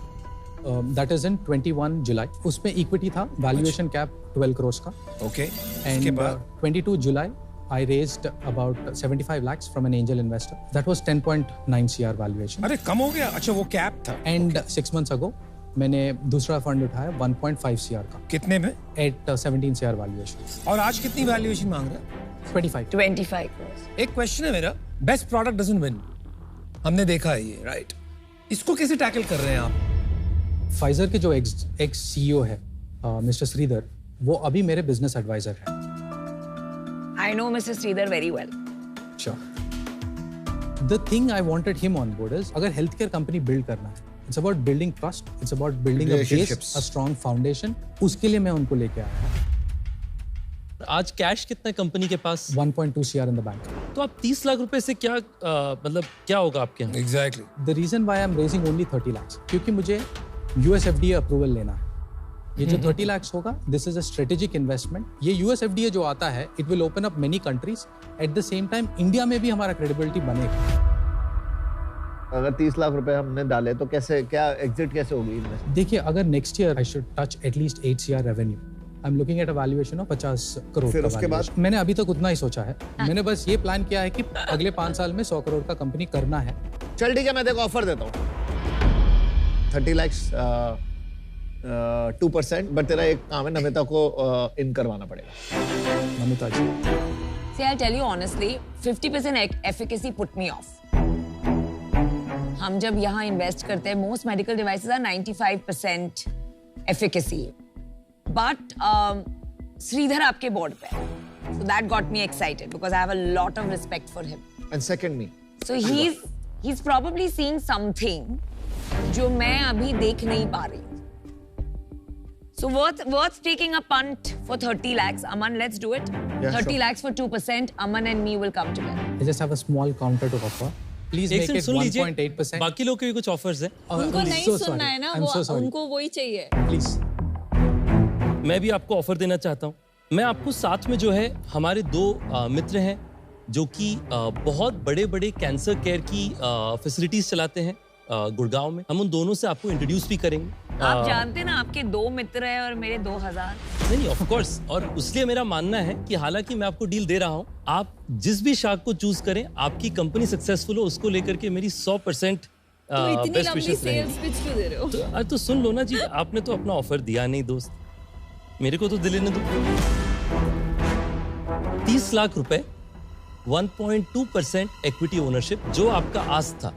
That is in 21 July. उसमें इक्विटी था, वैल्यूएशन कैप 12 crores का. ओके. उसके And बाद 22 July, I raised about 75 lakhs from an angel investor. That was 10.9 CR valuation. अरे कम हो गया. अच्छा वो कैप था. And 6 months ago, मैंने दूसरा फंड उठाया 1.5 CR का कितने में? at 17 CR valuation. और आज कितनी वैल्यूएशन मांग रहा है? 25. 25 crores. एक क्वेश्चन है मेरा. Best product doesn't win. हमने देखा है ये, राइट? इसको कैसे टैकल कर रहे हैं आप? फाइजर के जो एक्स सीईओ है मिस्टर श्रीधर, वो अभी मेरे बिजनेस एडवाइजर हैं. I know Mr. Sridhar very well. Sure. The thing I wanted him on board is अगर हेल्थ केयर कंपनी बिल्ड करना है, it's about building trust, it's about building a base, Relationships. a strong foundation. उसके लिए मैं उनको लेके आया. आज कैश कितना है कंपनी के पास? 1.2 CR in the bank. तो आप 30 लाख रुपए से क्या मतलब क्या होगा आपके यहाँ? Exactly. The reason why I'm raising only 30 lakhs क्योंकि मुझे US FDA अप्रूवल लेना है. ये जो 30 lakhs होगा, this is a strategic investment. ये US FDA जो आता है, it will open up many countries. At the same time, India में भी हमारा credibility बनेगा. अगर 30 लाख रुपए हमने डाले तो कैसे, क्या एग्जिट कैसे होगी इनमें? देखिए, अगर next year I should touch at least 8 CR revenue, I'm looking at a valuation of 50 crore. फिर का उसके बाद? valuation. मैंने अभी तक उतना ही सोचा है. मैंने बस ये प्लान किया है कि अगले 5 साल में 100 crore का कंपनी करना है. चल ठीक है, मैं देखो ऑफर देता हूँ 30 lakhs 2%, बट तेरा एक काम है, नमिता को इन करवाना पड़ेगा. नमिता जी, See, I'll tell you honestly, 50% efficacy put me off. हम जब यहाँ इन्वेस्ट करते हैं, most medical devices are 95% efficacy. But Shridhar आपके बोर्ड पे है. So that got me excited because I have a lot of respect for him. And second me. So he's probably seeing something जो मैं अभी देख नहीं पा रही हूँ. So worth taking a punt for 30 lakhs. Aman, let's do it. Yeah, 30 sure. lakhs for 2%. Aman and me will come together. I just have a small counter to offer. Please एक make second it सुन लीजिए, 1.8%. बाकी लोग के भी कुछ offers हैं. उनको I'm नहीं so सुनना sorry. है ना, I'm so वो sorry. उनको वही चाहिए. Please. मैं भी आपको ऑफर देना चाहता हूँ. मैं आपको साथ में जो है हमारे 2 मित्र हैं जो कि बहुत बड़े-बड़े कैंसर केयर की फैसिलिटीज चलाते हैं गुड़गांव में. हम उन दोनों से आपको इंट्रोड्यूस भी करेंगे. आप जानते हैं ना, आपके 2 मित्र हैं और मेरे 2000. नहीं ऑफ कोर्स. और इसलिए मेरा मानना है कि हालांकि मैं आपको डील दे रहा हूं, आप जिस भी शाख को चूज करें, आपकी कंपनी सक्सेसफुल हो, उसको लेकर के मेरी 100% तो इतनी बेस्ट लंबी विशेस रहेंगी. सेल्स पिच क्यों दे रहे हो? तो सुन लो ना जी, आपने तो अपना ऑफर दिया नहीं दोस्त, मेरे को तो दिल लेने दो. 20 लाख रुपए 1.2% इक्विटी ओनरशिप जो आपका आस था,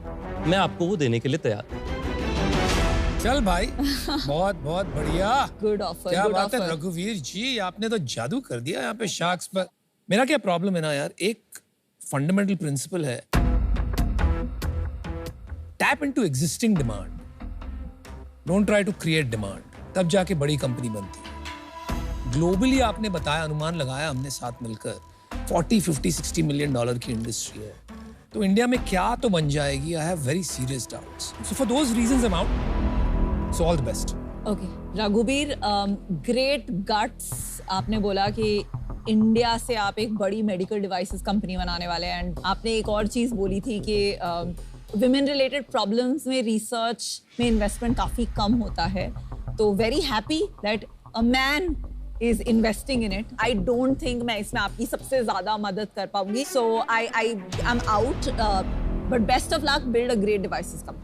मैं आपको वो देने के लिए तैयार हूं। चल भाई, बहुत बहुत बढ़िया। Good offer. क्या बात है रघुवीर जी, आपने तो जादू कर दिया यहाँ पे शार्क्स पर। मेरा क्या प्रॉब्लम है ना यार, एक फंडामेंटल प्रिंसिपल है, tap into existing demand, don't try to create demand, तब जाके बड़ी कंपनी बनती है। ग्लोबली आपने बताया, अनुमान लगाया हमने साथ मिलकर, 40, 50, 60 मिलियन डॉलर की इंडस्ट्री है, तो इंडिया में क्या तो बन जाएगी। I have very serious doubts, so for those reasons I am out, so all the best. Okay Raghubir, great guts. आपने बोला कि इंडिया से आप एक बड़ी मेडिकल डिवाइसेस कंपनी बनाने वाले हैं, एंड आपने एक और चीज बोली थी कि विमेन रिलेटेड प्रॉब्लम्स में रिसर्च में इन्वेस्टमेंट काफी कम होता है, तो very happy that a man is investing in it. I don't think मैं इसमें आपकी सबसे ज्यादा मदद कर पाऊंगी, so I am out, but best of luck, build a great devices company.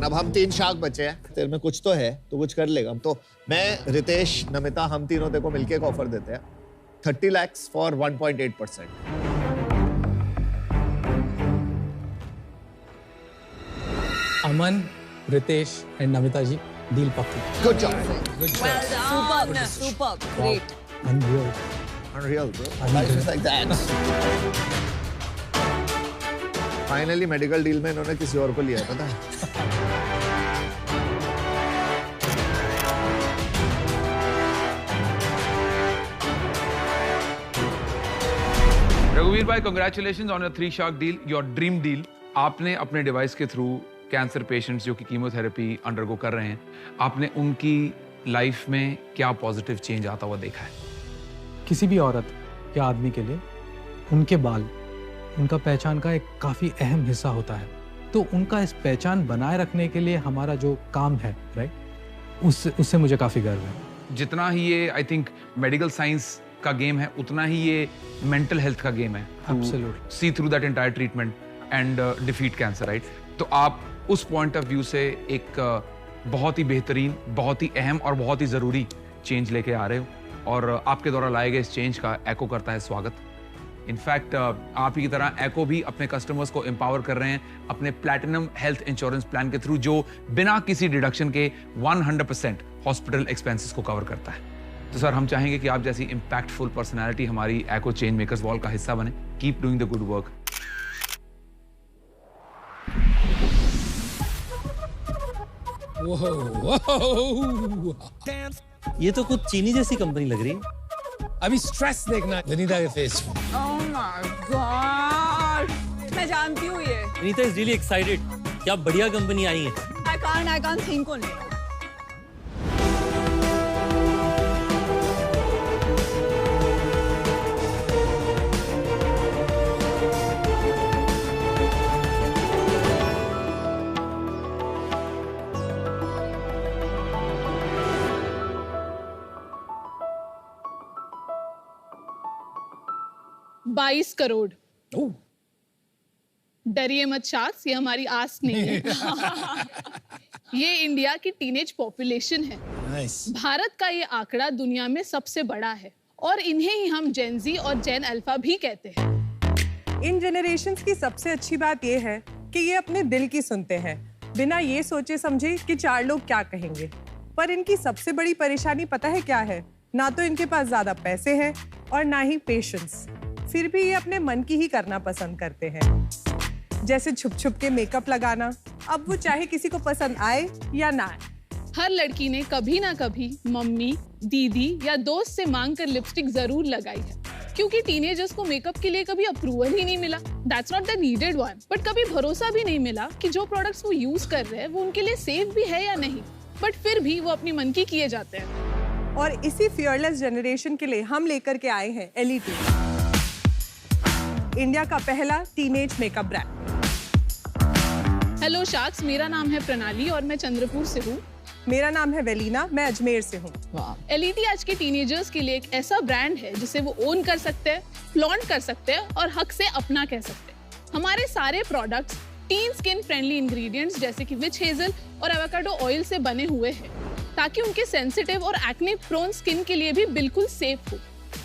अब हम 3 शार्क बचे हैं, तेरे में कुछ तो है, तो कुछ कर लेगा। तो मैं, रितेश, नमिता, हम तीनों तेरे को मिलके एक ऑफर देते हैं, 30 lakhs for 1.8%। Aman, Ritesh and Namita ji, deal पक्की। Good job, good Superb, superb, great. Unreal. Unreal bro, life is like that. Finally medical deal में इन्होंने किसी और को लिया, पता है? रघुवीर भाई, congratulations on your 3 shark deal, your dream deal। आपने अपने डिवाइस के थ्रू कैंसर पेशेंट्स जो कि कीमोथेरेपी अंडरगो कर रहे हैं, आपने उनकी लाइफ में क्या पॉजिटिव चेंज आता हुआ देखा है? किसी भी औरत या आदमी के लिए उनके बाल उनका पहचान का एक काफ़ी अहम हिस्सा होता है, तो उनका इस पहचान बनाए रखने के लिए हमारा जो काम है, राइट, उससे मुझे काफ़ी गर्व है। जितना ही ये आई थिंक मेडिकल साइंस का गेम है, उतना ही ये मेंटल हेल्थ का गेम है। Absolutely. See through that entire treatment and defeat cancer, right? तो आप उस पॉइंट ऑफ व्यू से एक बहुत ही बेहतरीन, बहुत ही अहम और बहुत ही ज़रूरी चेंज लेके आ रहे हो, और आपके द्वारा लाए गए इस चेंज का एको करता है स्वागत। इनफैक्ट आप ही की तरह एको भी अपने कस्टमर्स को एम्पावर कर रहे हैं अपने प्लैटिनम हेल्थ इंश्योरेंस प्लान के थ्रू, जो बिना किसी डिडक्शन के 100% हॉस्पिटल एक्सपेंसेस को कवर करता है। तो सर, हम चाहेंगे कि आप जैसी इम्पैक्टफुल पर्सनैलिटी हमारी एको चेंज मेकर्स वॉल का हिस्सा बने। Keep doing the good work. ये तो कुछ चीनी जैसी कंपनी लग रही है। अभी स्ट्रेस देखना विनीता के फेस पे। Oh my God! मैं जानती हूँ ये। Vinita is really excited. क्या बढ़िया कंपनी आई है। I can't think only. $22 crore. डरिए मत शार्क्स, ये हमारी आस नहीं है। ये इंडिया की टीनेज पॉपुलेशन है। भारत का ये आंकड़ा दुनिया में सबसे बड़ा है, और इन्हें ही हम जेन जी और जेन अल्फा भी कहते हैं। इन जनरेशन्स की सबसे अच्छी बात ये है कि ये अपने दिल की सुनते हैं, बिना ये सोचे समझे कि 4 लोग क्या कहेंगे। पर इनकी सबसे बड़ी परेशानी पता है क्या है? ना तो इनके पास ज्यादा पैसे हैं और ना ही पेशेंस। फिर भी ये अपने मन की ही करना पसंद करते हैं, जैसे छुप छुप के मेकअप लगाना, अब वो चाहे किसी को पसंद आए या ना आए। हर लड़की ने कभी ना कभी मम्मी, दीदी या दोस्त से मांग कर लिपस्टिक जरूर लगाई है, क्योंकि टीनेजर्स को मेकअप के लिए कभी अप्रूवल ही नहीं मिला। That's not the needed one, but कभी भरोसा भी नहीं मिला कि जो प्रोडक्ट्स वो यूज कर रहे हैं वो उनके लिए सेफ भी है या नहीं, बट फिर भी वो अपनी मन की किए जाते हैं। और इसी फियरलेस जनरेशन के लिए हम लेकर के आए हैं एलिटी, इंडिया का पहला teenage makeup brand. Hello sharks, मेरा नाम है प्रणाली और मैं चंद्रपुर से हूँ। मेरा नाम है वेलिना, मैं अजमेर से हूँ। एलिटी आज के टीनेजर्स के लिए एक ऐसा ब्रांड है जिसे वो ओन कर सकते हैं, फ्लॉन्ट कर सकते हैं और हक से अपना कह सकते हैं। हमारे सारे products tin skin friendly ingredients जैसे कि विच हेजल और एवोकाडो ऑयल से बने हुए हैं, ताकि उनके सेंसिटिव और एक्ने प्रोन स्किन के लिए भी बिल्कुल सेफ हो।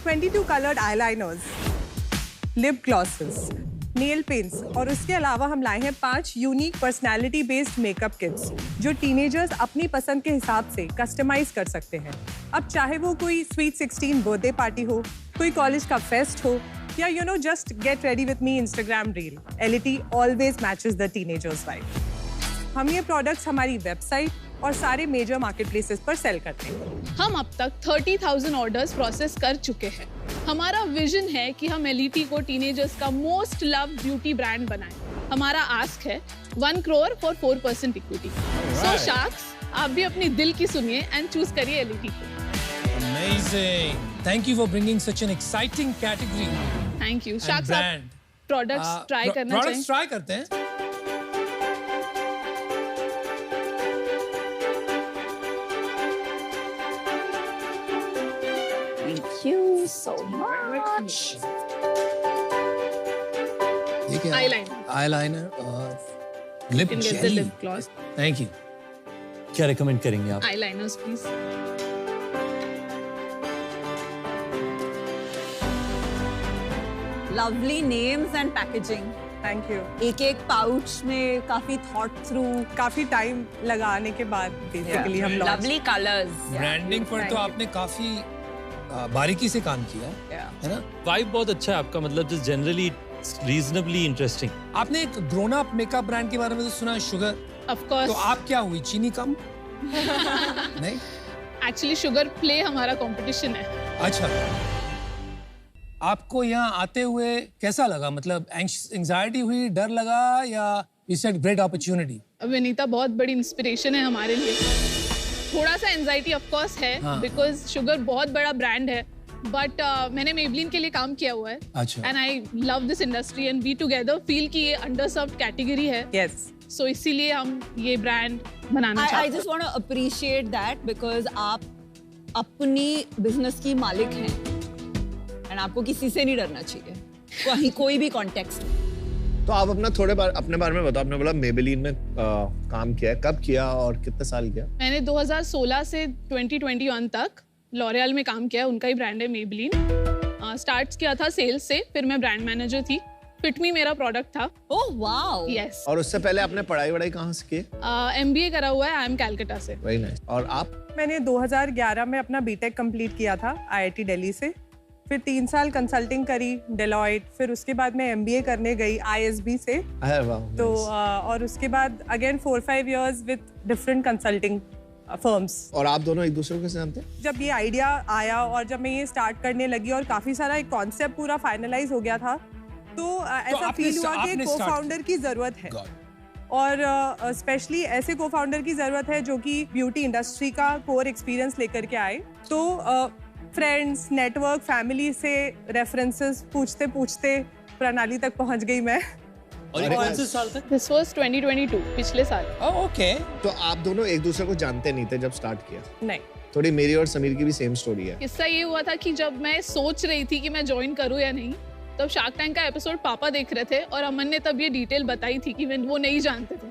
22 colored eyeliners, lip glosses, nail paints और उसके अलावा हम लाए हैं 5 unique personality based makeup kits जो टीनेजर्स अपनी पसंद के हिसाब से कस्टमाइज कर सकते हैं। अब चाहे वो कोई स्वीट 16 बर्थडे पार्टी हो, कोई कॉलेज का फेस्ट हो या just get ready with me Instagram reel, LET always matches the teenagers vibe. हम ये प्रोडक्ट्स हमारी वेबसाइट और सारे मेजर मार्केट प्लेसेस पर सेल करते हैं। हम अब तक 30,000 ऑर्डर्स प्रोसेस कर चुके हैं। हमारा विजन है कि हम LET को टीनेजर्स का मोस्ट लव ब्यूटी ब्रांड बनाएं। हमारा आस्क है 1 crore for 4% equity. So sharks, आप भी अपनी दिल की सुनिए एंड चूज करिए LET को। Amazing. Thank you for bringing such an exciting category. Thank you. Sharks, आप प्रोडक्ट्स ट्राई करना चाहिए। प्रोडक्ट्स ट्राई करते हैं। Thank you so much. Eyeliner और lip jelly. Lip gloss. Thank you. क्या रेकमेंड करेंगे आप? Eyeliners, please. Lovely names and packaging. Thank you. एक पाउच में काफी थॉट थ्रू, काफी टाइम लगाने के बाद बेसिकली हम Lovely colors. ब्रांडिंग पर तो आपने काफी बारीकी से काम किया है ना? वाइब बहुत अच्छा है आपका, मतलब जस्ट जनरली रीजनेबली इंटरेस्टिंग। आपने एक ग्रोन अप मेकअप ब्रांड के बारे में तो सुना है, शुगर। Of course. तो आप क्या हुई, चीनी कम? नहीं, एक्चुअली शुगर प्ले हमारा कंपटीशन है। अच्छा। आपको यहाँ आते हुए कैसा लगा? मतलब एंजाइटी हुई, डर लगा, या it's a great opportunity? Vinita बहुत बड़ी इंस्पिरेशन है हमारे लिए। थोड़ा सा एंजाइटी ऑफ कोर्स है, बिकॉज शुगर बहुत बड़ा ब्रांड है, बट मैंने मेबलिन के लिए काम किया हुआ है। अच्छा। And I love this industry and we together feel कि ये अंडरसर्व्ड कैटेगरी है। यस। सो इसीलिए हम ये ब्रांड बनाना चाहते हैं। I just want to appreciate that because आप अपनी बिजनेस की मालिक हैं एंड आपको किसी से नहीं डरना चाहिए, कहीं कोई भी कॉन्टेक्स्ट। तो आप अपने बारे में बताओ। आपने बोला मेबेलिन में काम किया है, कब किया और कितने साल किया? मैंने 2016 से 2021 तक लॉरियल में काम किया, उनका ही ब्रांड है मेबलिन। स्टार्ट किया था सेल्स से, फिर मैं ब्रांड मैनेजर थी। फिटमी मेरा प्रोडक्ट था। Oh wow. यस। और उससे पहले आपने पढ़ाई कहाँ से की? MBA करा हुआ है, IIM कैलकाटा से। Very nice. और आप? मैंने 2011 में अपना बीटेक कंप्लीट किया था IIT दिल्ली से, फिर 3 साल कंसल्टिंग करी डेलॉयट, फिर उसके बाद मैं MBA करने गई ISB से। तो और उसके बाद again 4-5 years with different consulting firms. और आप दोनों एक दूसरे को कैसे जानते हैं? जब ये आइडिया आया और जब मैं ये स्टार्ट करने लगी और काफी सारा एक कॉन्सेप्ट पूरा फाइनलाइज हो गया था, तो ऐसा फील हुआ कि एक को-फाउंडर की जरूरत है, और स्पेशली ऐसे को-फाउंडर की जरूरत है जो कि ब्यूटी इंडस्ट्री का कोर एक्सपीरियंस लेकर के आए। तो फ्रेंड्स, नेटवर्क, फैमिली से रेफरेंसेस पूछते पूछते प्रणाली तक पहुंच गई मैं। और ये कौन से साल तक? This was 2022, पिछले साल। ओके। तो आप दोनों एक दूसरे को जानते नहीं थे जब स्टार्ट किया? नहीं। थोड़ी मेरी और समीर की भी सेम स्टोरी है। किस्सा ये हुआ था कि जब मैं सोच रही थी कि मैं ज्वाइन करूं या नहीं, तब शार्क टैंक का एपिसोड पापा देख रहे थे और अमन ने तब ये डिटेल बताई थी कि वो नहीं जानते थे।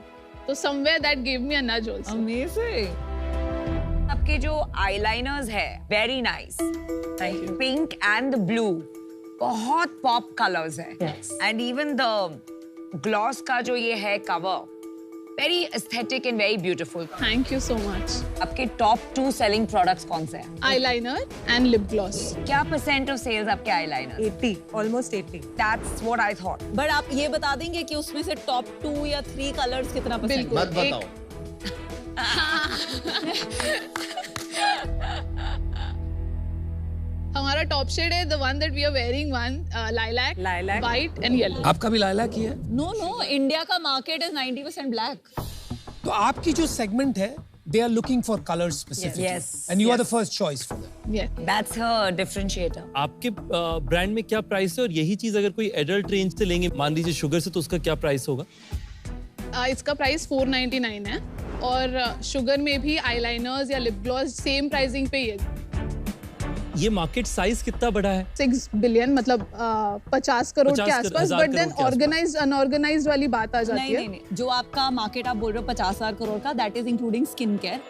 तो समवेयर दैट गिव मी अ नज आल्सो। अमेजिंग। आपके जो आईलाइनर्स है very nice, pink and blue, बहुत पॉप कलर्स है। एंड इवन द ग्लॉस का जो ये है cover, very aesthetic and very beautiful. Thank you so much. आपके टॉप 2 सेलिंग प्रोडक्ट्स कौन से हैं? Eyeliner and lip gloss. क्या % ऑफ सेल्स आपके eyeliner? 80, almost 80। That's what I thought. But आप ये बता देंगे कि उसमें से टॉप 2 या 3 कलर्स कितना %? बिल्कुल। मत बताओ। हमारा टॉप शेड है the one that we are wearing, lilac, white and yellow। आपका भी लाइलैक ही है? नो, इंडिया का मार्केट इज 90% ब्लैक। तो आपकी जो सेगमेंट है, they are looking for colors specifically, Yes. and you are the first choice for them. Yeah। That's her differentiator। आपके brand में क्या प्राइस है, और यही चीज अगर कोई एडल्ट रेंज से लेंगे, मान लीजिए शुगर से, तो उसका क्या प्राइस होगा? इसका प्राइस 499 है, और शुगर में भी आईलाइनर्स या लिप ग्लॉस सेम प्राइसिंग पे ही है। ये मार्केट साइज कितना बड़ा है? 6 बिलियन, मतलब 50 करोड़ के आसपास, बट देन ऑर्गेनाइज्ड अनऑर्गेनाइज्ड वाली बात आ जाती है। नहीं, जो आपका मार्केट आप बोल रहे हो 50,000 करोड़ का, that is including skin care,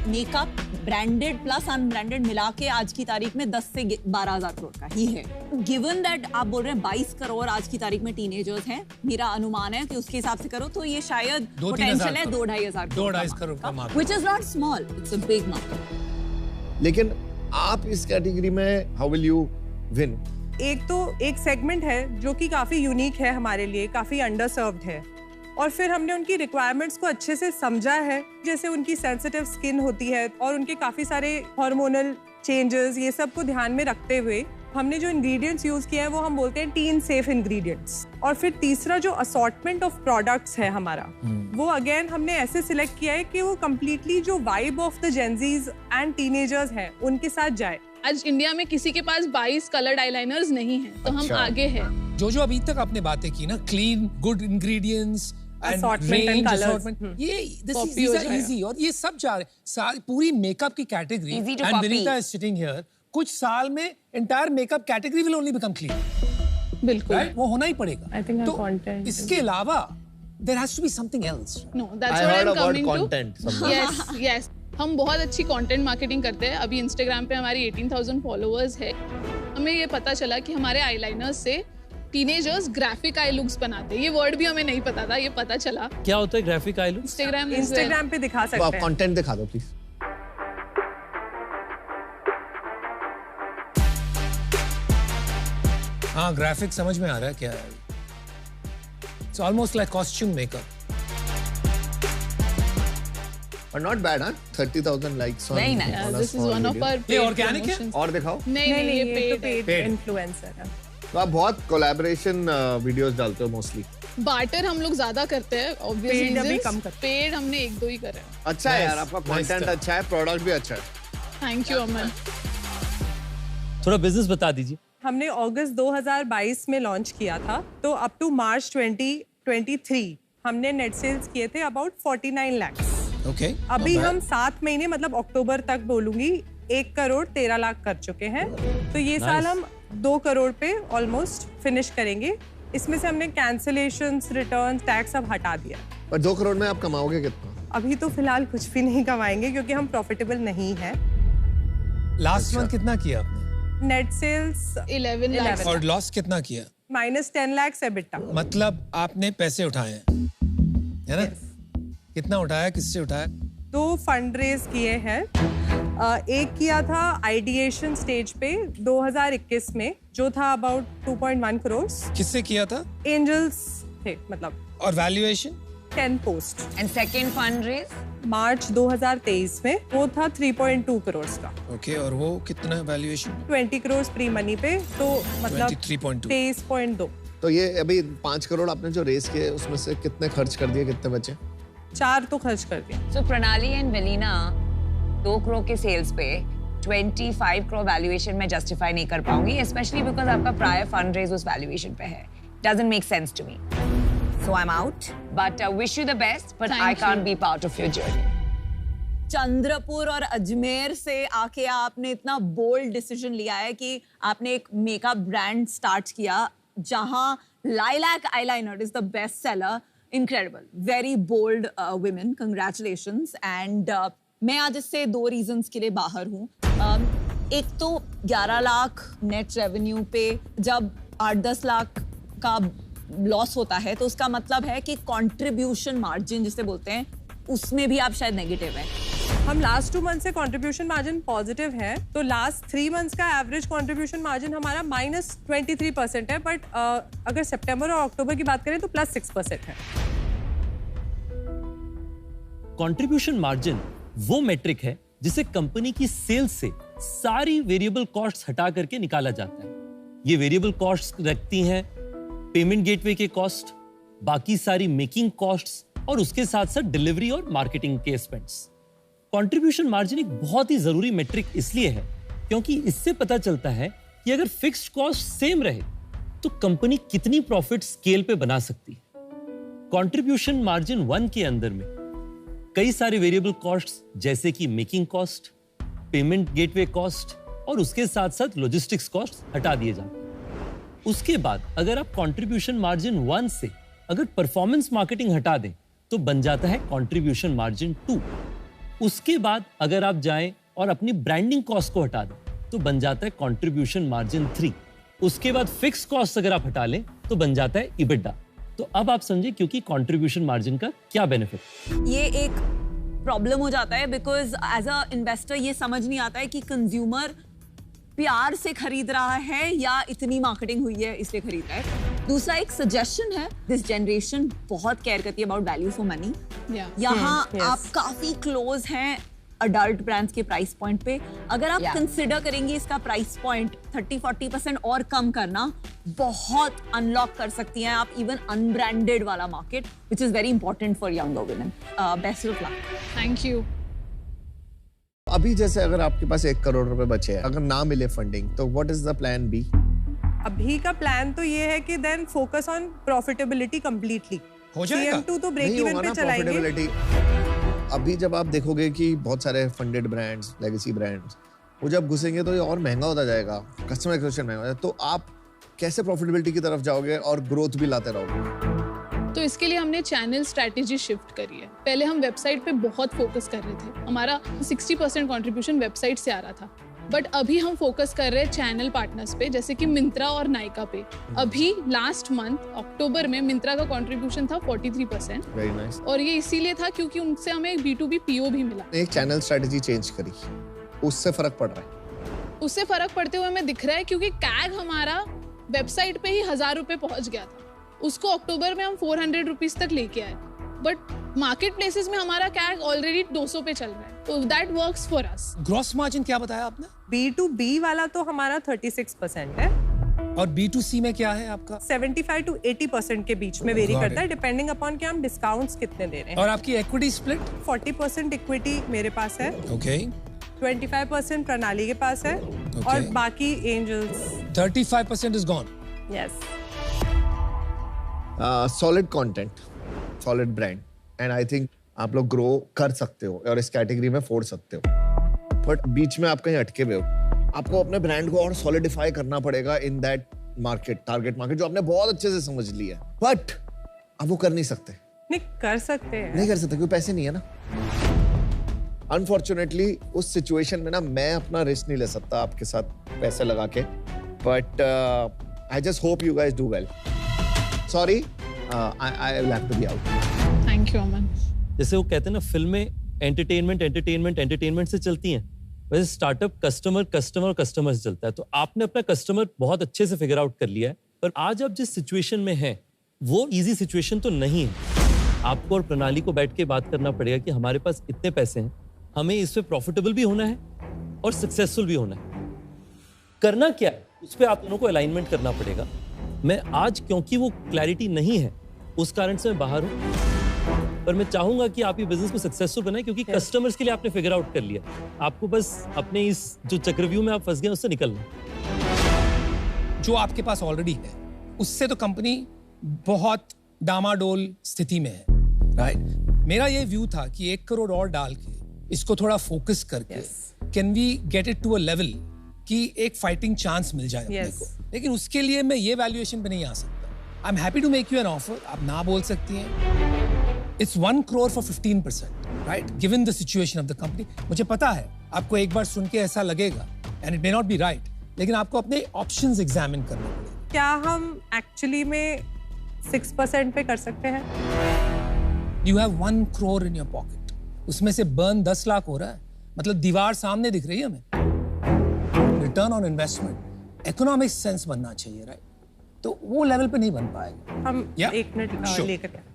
makeup, branded plus unbranded मिला के आज की तारीख में 10 से 12,000 करोड़ का ही है। गिवन दैट आप बोल रहे हैं 22 करोड़ आज की तारीख में टीनेजर्स हैं, मेरा अनुमान है कि उसके हिसाब से करो तो ये शायद पोटेंशियल है 2-2.5 करोड़ का market, which is not small, it's a big market. लेकिन आप इस कैटेगरी में हाउ विल यू विन? एक सेगमेंट है जो कि काफी यूनिक है हमारे लिए, काफी अंडर सर्व्ड है, और फिर हमने उनकी रिक्वायरमेंट्स को अच्छे से समझा है, जैसे उनकी सेंसिटिव स्किन होती है और उनके काफी सारे हार्मोनल चेंजेस, ये सब को ध्यान में रखते हुए हमने जो इंग्रेडिएंट्स यूज किए हैं वो हम बोलते हैं टीन सेफ इंग्रेडिएंट्स। और फिर तीसरा जो असॉर्टमेंट ऑफ प्रोडक्ट्स है हमारा, वो अगेन हमने ऐसे सिलेक्ट किया है कि वो कंप्लीटली जो vibe of the Gen Zs and teenagers है उनके साथ जाए। आज इंडिया में किसी के पास 22 कलर्ड आईलाइनर्स नहीं हैं, तो हम आगे हैं। जो अभी तक आपने बातें की ना, clean, good ingredients, assortment and colours, ये these are easy, और ये सब जा रहे पूरी मेकअप की category, and Vinita is sitting here, कुछ साल में entire makeup category will only become clean. बिल्कुल, राइट, वो होना ही पड़ेगा। I think तो content इसके अलावा there has to be something else. No, that's what I'm coming to. Yes. हम बहुत अच्छी कंटेंट मार्केटिंग करते हैं। अभी इंस्टाग्राम पे हमारी 18,000 फॉलोअर्स है। हमें ये पता चला कि हमारे आईलाइनर्स से टीनेजर्स ग्राफिक आई लुक्स बनाते हैं। ये वर्ड भी हमें नहीं पता था, ये पता चला। क्या होता है ग्राफिक आई लुक? इंस्टाग्राम पे दिखा सकते हैं। तो आप कंटेंट दिखा दो प्लीज। हाँ, ग्राफिक समझ में आ रहा है क्या है। It's almost like costume makeup. But not bad, huh? 30,000 likes on. Very nice. on a This is small one of video. our ये paid organic है? promotions. और दिखाओ। नहीं, ये ये तो paid है। पेड इन्फ्लुएंसर है। तो आप बहुत कोलैबोरेशन वीडियोस डालते हो मोस्टली। बार्टर हम लोग ज्यादा करते हैं, ऑब्वियसली। Paid अभी कम करते हैं। पेड हमने 1-2 ही करे हैं। अच्छा है Nice. यार, आपका Nice कंटेंट stuff. अच्छा है, प्रोडक्ट भी अच्छा है। थैंक यू अमन। थोड़ा बिजनेस बता दीजिए। हमने अगस्त 2022 में लॉन्च किया था, तो अप टू मार्च 2023 हमने नेट सेल्स किए थे अबाउट 49 लाख। Okay. अभी not bad. हम 7 महीने, मतलब अक्टूबर तक बोलूंगी, 1 करोड़ 13 लाख कर चुके हैं। तो ये साल हम 2 करोड़ पे ऑलमोस्ट फिनिश करेंगे। इसमें से हमने कैंसिलेशंस, रिटर्न, टैक्स सब हटा दिया। पर 2 करोड़ में आप कमाओगे कितना? अभी तो फिलहाल कुछ भी नहीं कमाएंगे क्योंकि हम प्रॉफिटेबल नहीं है। लास्ट मंथ कितना किया आपने? Net sales 11 lakh. और लॉस कितना किया? -10 लाख एबिटा। मतलब आपने पैसे उठाए हैं, है ना? कितना उठाया, किससे उठाया? 2 फंड रेज किए हैं। एक किया था आइडिएशन स्टेज पे 2021 में, जो था अबाउट 2.1 करोड़। किससे किया था? एंजल्स थे, मतलब। और valuation? 10 post. And second fund raise March 2023 में, वो था 3.2 करोड़ का। ओके, और वो कितना वैल्यूएशन? 20 करोड़ प्री मनी पे, तो मतलब 23.2। 23.2। तो ये अभी 5 करोड़ आपने जो रेस किए उसमें से कितने खर्च कर दिए, कितने बचे? 4 तो खर्च कर दिया। सो प्रणाली एंड वेलिना 2 करोड़ के सेल्स पे 25 करोड़ वैल्यूएशन में जस्टिफाई नहीं कर पाऊंगी, स्पेशली बिकॉज आपका प्रायर फंड रेज उस वैल्यूएशन पे है। Doesn't make sense to me, so I am out, but wish you the best, but I can't be part of your journey. Chandrapur और अजमेर से आके आपने इतना बोल्ड डिसीजन लिया है कि आपने एक मेकअप ब्रांड स्टार्ट किया जहां lilac eyeliner is the best seller. Incredible, very bold women, congratulations. And मैं आज इससे 2 रीजंस के लिए बाहर हूँ। एक तो 11 लाख नेट रेवेन्यू पे जब 8-10 लाख का लॉस होता है, तो उसका मतलब है कि कंट्रीब्यूशन मार्जिन जिसे बोलते हैं, उसमें भी आप शायद नेगेटिव है। हम लास्ट 2 मंथ से कंट्रीब्यूशन मार्जिन पॉजिटिव है, तो लास्ट 3 मंथ्स का एवरेज कंट्रीब्यूशन मार्जिन हमारा -23% है, बट अगर सितंबर और अक्टूबर की बात करें तो +6% है। कंट्रीब्यूशन मार्जिन वो मेट्रिक है जिसे कंपनी की सेल्स से सारी वेरिएबल कॉस्ट्स हटा करके निकाला जाता है। ये वेरिएबल कॉस्ट्स रखती हैं पेमेंट गेटवे के कॉस्ट, बाकी सारी मेकिंग कॉस्ट्स और उसके साथ साथ डिलीवरी और मार्केटिंग के एक्सपेंस। कंट्रीब्यूशन मार्जिन एक बहुत ही जरूरी मेट्रिक इसलिए है क्योंकि इससे पता चलता है कि अगर फिक्स्ड कॉस्ट सेम रहे तो कंपनी कितनी प्रॉफिट स्केल पे बना सकती है। कंट्रीब्यूशन मार्जिन 1 के अंदर में कई सारे वेरिएबल कॉस्ट्स जैसे कि making cost, payment gateway cost और उसके साथ साथ लॉजिस्टिक्स कॉस्ट हटा दिए जाते हैं। उसके बाद अगर आप कंट्रीब्यूशन मार्जिन 1 से अगर परफॉर्मेंस मार्केटिंग हटा दें तो बन जाता है कंट्रीब्यूशन मार्जिन 2। उसके बाद अगर आप जाएं और अपनी ब्रांडिंग कॉस्ट को हटा दें तो बन जाता है कंट्रीब्यूशन मार्जिन 3। उसके बाद फिक्स कॉस्ट अगर आप हटा लें तो बन जाता है इबिडा। तो अब आप समझे क्योंकि कंट्रीब्यूशन मार्जिन का क्या बेनिफिट। ये एक प्रॉब्लम हो जाता है बिकॉज एज अ इन्वेस्टर ये समझ नहीं आता है कि कंज्यूमर प्यार से खरीद रहा है या इतनी मार्केटिंग हुई है इसलिए खरीद रहा है। दूसरा एक सजेशन है, दिस जनरेशन बहुत केयर करती है अबाउट वैल्यू फॉर मनी। यहाँ आप काफी क्लोज हैं अडल्ट ब्रांड्स के प्राइस पॉइंट पे। अगर आप कंसिडर करेंगे इसका प्राइस पॉइंट 30-40% और कम करना, बहुत अनलॉक कर सकती हैं आप इवन अनब्रांडेड वाला market, which is very important for younger women. Best of luck. Thank you. अभी जैसे अगर आपके पास 1 करोड़ रुपए बचे हैं, अगर ना मिले फंडिंग तो what is the plan B? अभी का प्लान तो ये है कि then focus on profitability completely. हो जाएगा। CM2 तो ब्रेक इवन पे चलाएंगे। अभी जब आप देखोगे कि बहुत सारे फंडेड ब्रांड्स, लेगेसी ब्रांड्स, वो जब घुसेंगे तो ये और महंगा होता जाएगा, कस्टमर एक्विजिशन महंगा हो जाएगा, तो आप कैसे प्रॉफिटेबिलिटी की तरफ जाओगे और ग्रोथ भी लाते रहोगे? तो इसके लिए हमने चैनल स्ट्रैटेजी शिफ्ट करी है। पहले हम वेबसाइट पे बहुत फोकस कर रहे थे, हमारा 60% कंट्रीब्यूशन वेबसाइट से आ रहा था, बट अभी हम फोकस कर रहे हैं चैनल पार्टनर्स पे, जैसे कि मिंत्रा और नायका पे। अभी लास्ट मंथ अक्टूबर में मिंत्रा का कंट्रीब्यूशन था 43%। Very nice. और ये इसीलिए था क्योंकि उनसे हमें एक B2B PO भी मिला। एक चैनल स्ट्रेटजी चेंज करी, उससे फर्क पड़ रहा है? उससे फर्क पड़ते हुए हमें दिख रहा है क्योंकि कैग हमारा वेबसाइट पे ही 1000 रुपए पहुंच गया था, उसको अक्टूबर में हम 400 रुपीज तक लेके आए, बट मार्केट प्लेसेस में हमारा कैग ऑलरेडी 200 पे चल रहा है, तो that works for us. Gross margin क्या बताया आपने? B2B वाला तो हमारा 36% है और B2C में क्या है आपका? 75 to 80% के बीच में वेरी करता है, डिपेंडिंग अपॉन कि हम डिस्काउंट्स कितने दे रहे हैं। और आपकी इक्विटी स्प्लिट? 40% इक्विटी मेरे पास है, ओके। 25% प्रणाली के पास है, और बाकी angels. 35% is gone. Yes. Solid content, solid brand, and I think आप लोग ग्रो कर सकते हो और इस कैटेगरी में फोड़ सकते हो, बट बीच में आप कहीं अटके हुए हो। आपको अपने ब्रांड को और सॉलिडिफाई करना पड़ेगा in that market, target market जो आपने बहुत अच्छे से समझ लिया है, बट आप वो कर नहीं सकते। नहीं कर सकते हैं, नहीं कर सकते क्योंकि पैसे नहीं है ना। अनफॉर्चुनेटली उस सिचुएशन में ना मैं अपना रिस्क नहीं ले सकता आपके साथ पैसे लगा के, but I just hope you guys do well. Sorry, I will have to be out. Thank you Aman. जैसे वो कहते हैं ना, फिल्में एंटरटेनमेंट से चलती हैं, वैसे स्टार्टअप कस्टमर से चलता है। तो आपने अपना कस्टमर बहुत अच्छे से फिगर आउट कर लिया है, पर आज आप जिस सिचुएशन में हैं वो इजी सिचुएशन तो नहीं है। आपको और प्रणाली को बैठ के बात करना पड़ेगा कि हमारे पास इतने पैसे हैं, हमें इसमें प्रॉफिटेबल भी होना है और सक्सेसफुल भी होना है। करना क्या है उस पर आप दोनों को अलाइनमेंट करना पड़ेगा। मैं आज क्योंकि वो क्लैरिटी नहीं है उस कारण से मैं बाहर हूं, पर मैं चाहूंगा कि आप ये बिजनेस को सक्सेसफुल बनाएं क्योंकि कस्टमर्स के लिए आपने फिगर आउट कर लिया। आपको बस अपने इस जो चक्रव्यूह में आप फंस गए उससे निकलना। जो आपके पास ऑलरेडी है उससे तो कंपनी बहुत डामाडोल स्थिति में है, राइट? मेरा ये व्यू था कि 1 करोड़ और डाल के इसको थोड़ा फोकस करके can we get it to a level कि एक फाइटिंग चांस मिल जाए अपने को। लेकिन उसके लिए मैं ये वैल्यूएशन पे नहीं आ सकता। I am happy to make you an offer, आप ना बोल सकती हैं। It's 1 crore for 15%, right? Given the situation of the company. मुझे पता है आपको एक बार सुन के ऐसा लगेगा and it may not be right, लेकिन आपको अपने ऑप्शंस एग्जामिन करने पड़ेंगे। क्या हम एक्चुअली में 6% पे कर सकते हैं? You have 1 crore in your pocket, उसमें से बर्न 10 लाख हो रहा है, मतलब दीवार सामने दिख रही है हमें। Return on investment, economic sense बनना चाहिए, राइट? तो वो लेवल पे नहीं बन पाएगा। हम 1 मिनट लेकर के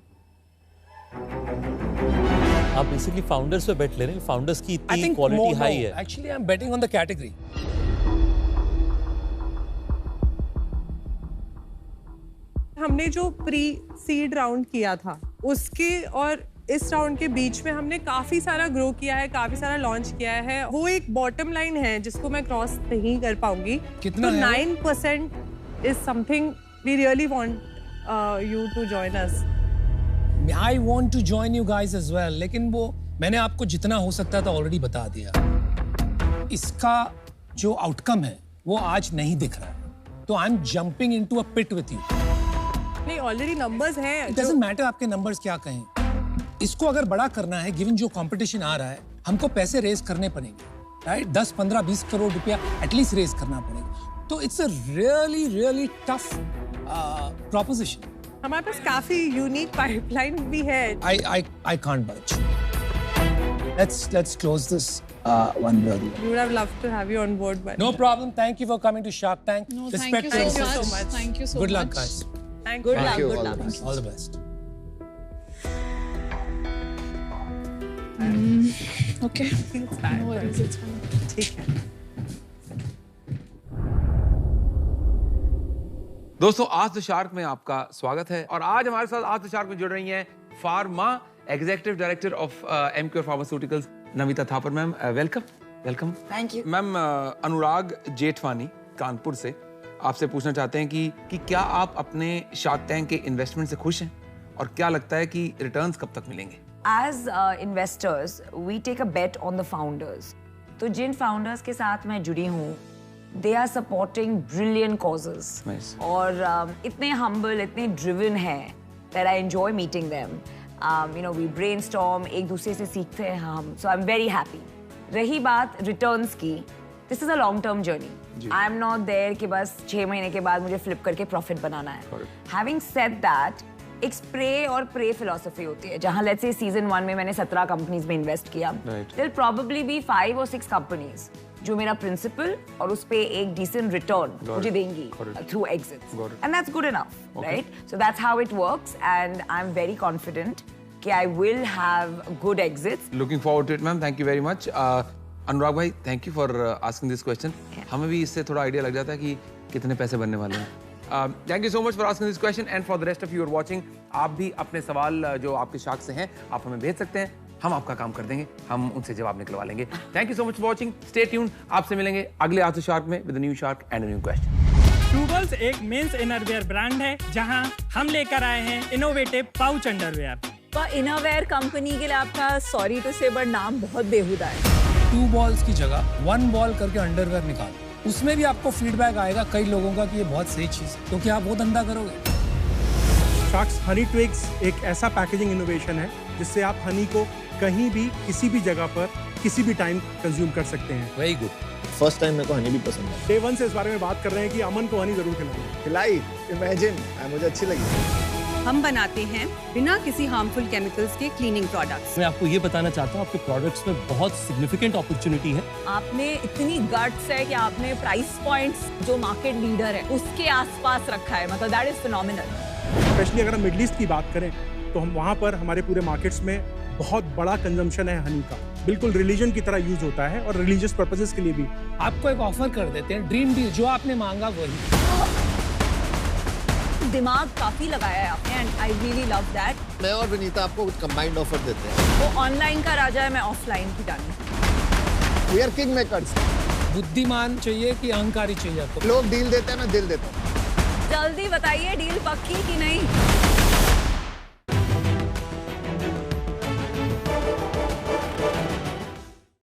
आप बेसिकली फाउंडर्स पे बेट ले रहे हैं। फाउंडर्स की इतनी क्वालिटी हाई है। Actually I am betting on the category. हमने जो प्री सीड राउंड किया था उसके और इस राउंड के बीच में हमने काफी सारा ग्रो किया है, काफी सारा लॉन्च किया है। वो एक बॉटम लाइन है जिसको मैं क्रॉस नहीं कर पाऊंगी। कितना तो है? 9% is something we really want you to join us. I want to join you guys as well, लेकिन वो मैंने आपको जितना हो सकता था ऑलरेडी बता दिया। इसका जो आउटकम है वो आज नहीं दिख रहा है, तो I am jumping into a pit with you. नहीं, ऑलरेडी नंबर्स हैं। इट डजंट मैटर आपके नंबर्स क्या कहें, इसको अगर बड़ा करना है, गिवन जो कंपटीशन आ रहा है, हमको पैसे रेज करने पड़ेंगे, राइट? 10, 15, 20 करोड़ रुपया एटलीस्ट रेज करना पड़ेगा। तो it's a really really tough proposition. हमारे पास काफी यूनिक पाइपलाइन भी है। I can't budge. Let's close this one brother. We would have loved to have you on board, but No problem. Thank you for coming to Shark Tank. No, Respect thank you yourself. so much. Thank you so Good luck, much. guys. thank Good you. luck, you. good All luck. the best. All the best. Okay. Feels bad, No worries, but it's fine. ठीक है। दोस्तों, आज the shark में आपका स्वागत है और आज हमारे साथ आज द शार्क में जुड़ रही हैं pharma executive director of Emcure pharmaceuticals Namita Thapar. Ma'am welcome. Welcome. Thank you. Ma'am Anurag Jethwani Kanpur से आपसे पूछना चाहते हैं कि क्या आप अपने शार्क टैंक के इन्वेस्टमेंट से खुश हैं और क्या लगता है कि रिटर्न्स कब तक मिलेंगे? As investors, we take a bet on the founders. तो जिन founders के साथ मैं जुड़ी हूँ, they are supporting brilliant causes. Nice. और इतने humble, इतने driven हैं that I enjoy meeting them. We brainstorm, एक दूसरे से सीखते हैं हम. So I'm very happy. रही बात returns की, this is a long-term journey. I'm not there कि बस 6 महीने के बाद मुझे flip करके profit बनाना है. Having said that, एक स्प्रे और प्रे फिलॉसफी होती है, जहां लेट्स से सीजन 1 में मैंने 17 कंपनीज में इन्वेस्ट किया, there probably be 5 or 6 companies जो मेरा प्रिंसिपल और उस पे एक डिसेंट रिटर्न मुझे देंगी through exits, and that's good enough, right? So that's how it works and I am very confident कि I will have good exits. Looking forward to it ma'am, thank you very much. Anurag भाई, thank you for asking this question. हमें भी इससे थोड़ा idea लग जाता है कि कितने पैसे बनने वाले हैं। Thank you so much for asking this question and for the rest of you are watching, आप भी अपने सवाल जो आपके शार्क से हैं आप हमें भेज सकते हैं, हम आपका काम कर देंगे, हम उनसे जवाब निकलवा लेंगे। Thank you so much for watching, stay tuned, आपसे मिलेंगे अगले आज शार्क में with a new shark and a new question. ट्रूबल्स एक मेंस इनरवेयर ब्रांड है जहां हम लेकर आए हैं इनोवेटिव पाउच अंडरवेयर। पर इनरवेयर कंपनी के लिए आपका सॉरी टू से बट नाम बहुत बेहुदा है। 2 बॉल्स की जगह 1 बॉल करके अंडरवेयर निकालो, उसमें भी आपको फीडबैक आएगा कई लोगों का कि ये बहुत सही चीज है, तो क्या आप वो धंधा करोगे? शार्क्स हनी ट्विग्स एक ऐसा पैकेजिंग इनोवेशन है जिससे आप हनी को कहीं भी किसी भी जगह पर किसी भी टाइम कंज्यूम कर सकते हैं। Very good. फर्स्ट टाइम मेरे को हनी भी पसंद है। डे 1 से इस बारे में बात कर रहे हैं कि अमन को हनी जरूर खिलाएं। खिलाई, इमेजिन, मुझे अच्छी लगी। हम बनाते हैं बिना किसी हार्मफुल केमिकल्स के क्लीनिंग प्रोडक्ट्स। मैं आपको ये बताना चाहता हूँ, आपके प्रोडक्ट्स में बहुत सिग्निफिकेंट अपॉर्चुनिटी है। आपने इतनी गट्स है कि आपने प्राइस पॉइंट्स जो मार्केट लीडर है उसके आसपास रखा है, मतलब दैट इज फिनोमिनल। स्पेशली अगर हम मिडिल ईस्ट की बात करें तो हम वहाँ पर हमारे पूरे मार्केट्स में बहुत बड़ा कंजम्पशन है हनी का, बिल्कुल रिलीजन की तरह यूज होता है और रिलीजियस पर्पसेस के लिए भी। आपको एक ऑफर कर देते हैं, ड्रीम डील, जो आपने मांगा वही। दिमाग काफी लगाया है आपने and I really love that. मैं और विनीता आपको कंबाइंड ऑफर देते हैं। वो ऑनलाइन का राजा है, मैं ऑफलाइन की रानी। We are king makers. बुद्धिमान चाहिए कि अहंकारी चाहिए आपको? लोग डील देते हैं, मैं दिल देता हूँ। जल्दी बताइए, डील पक्की कि नहीं?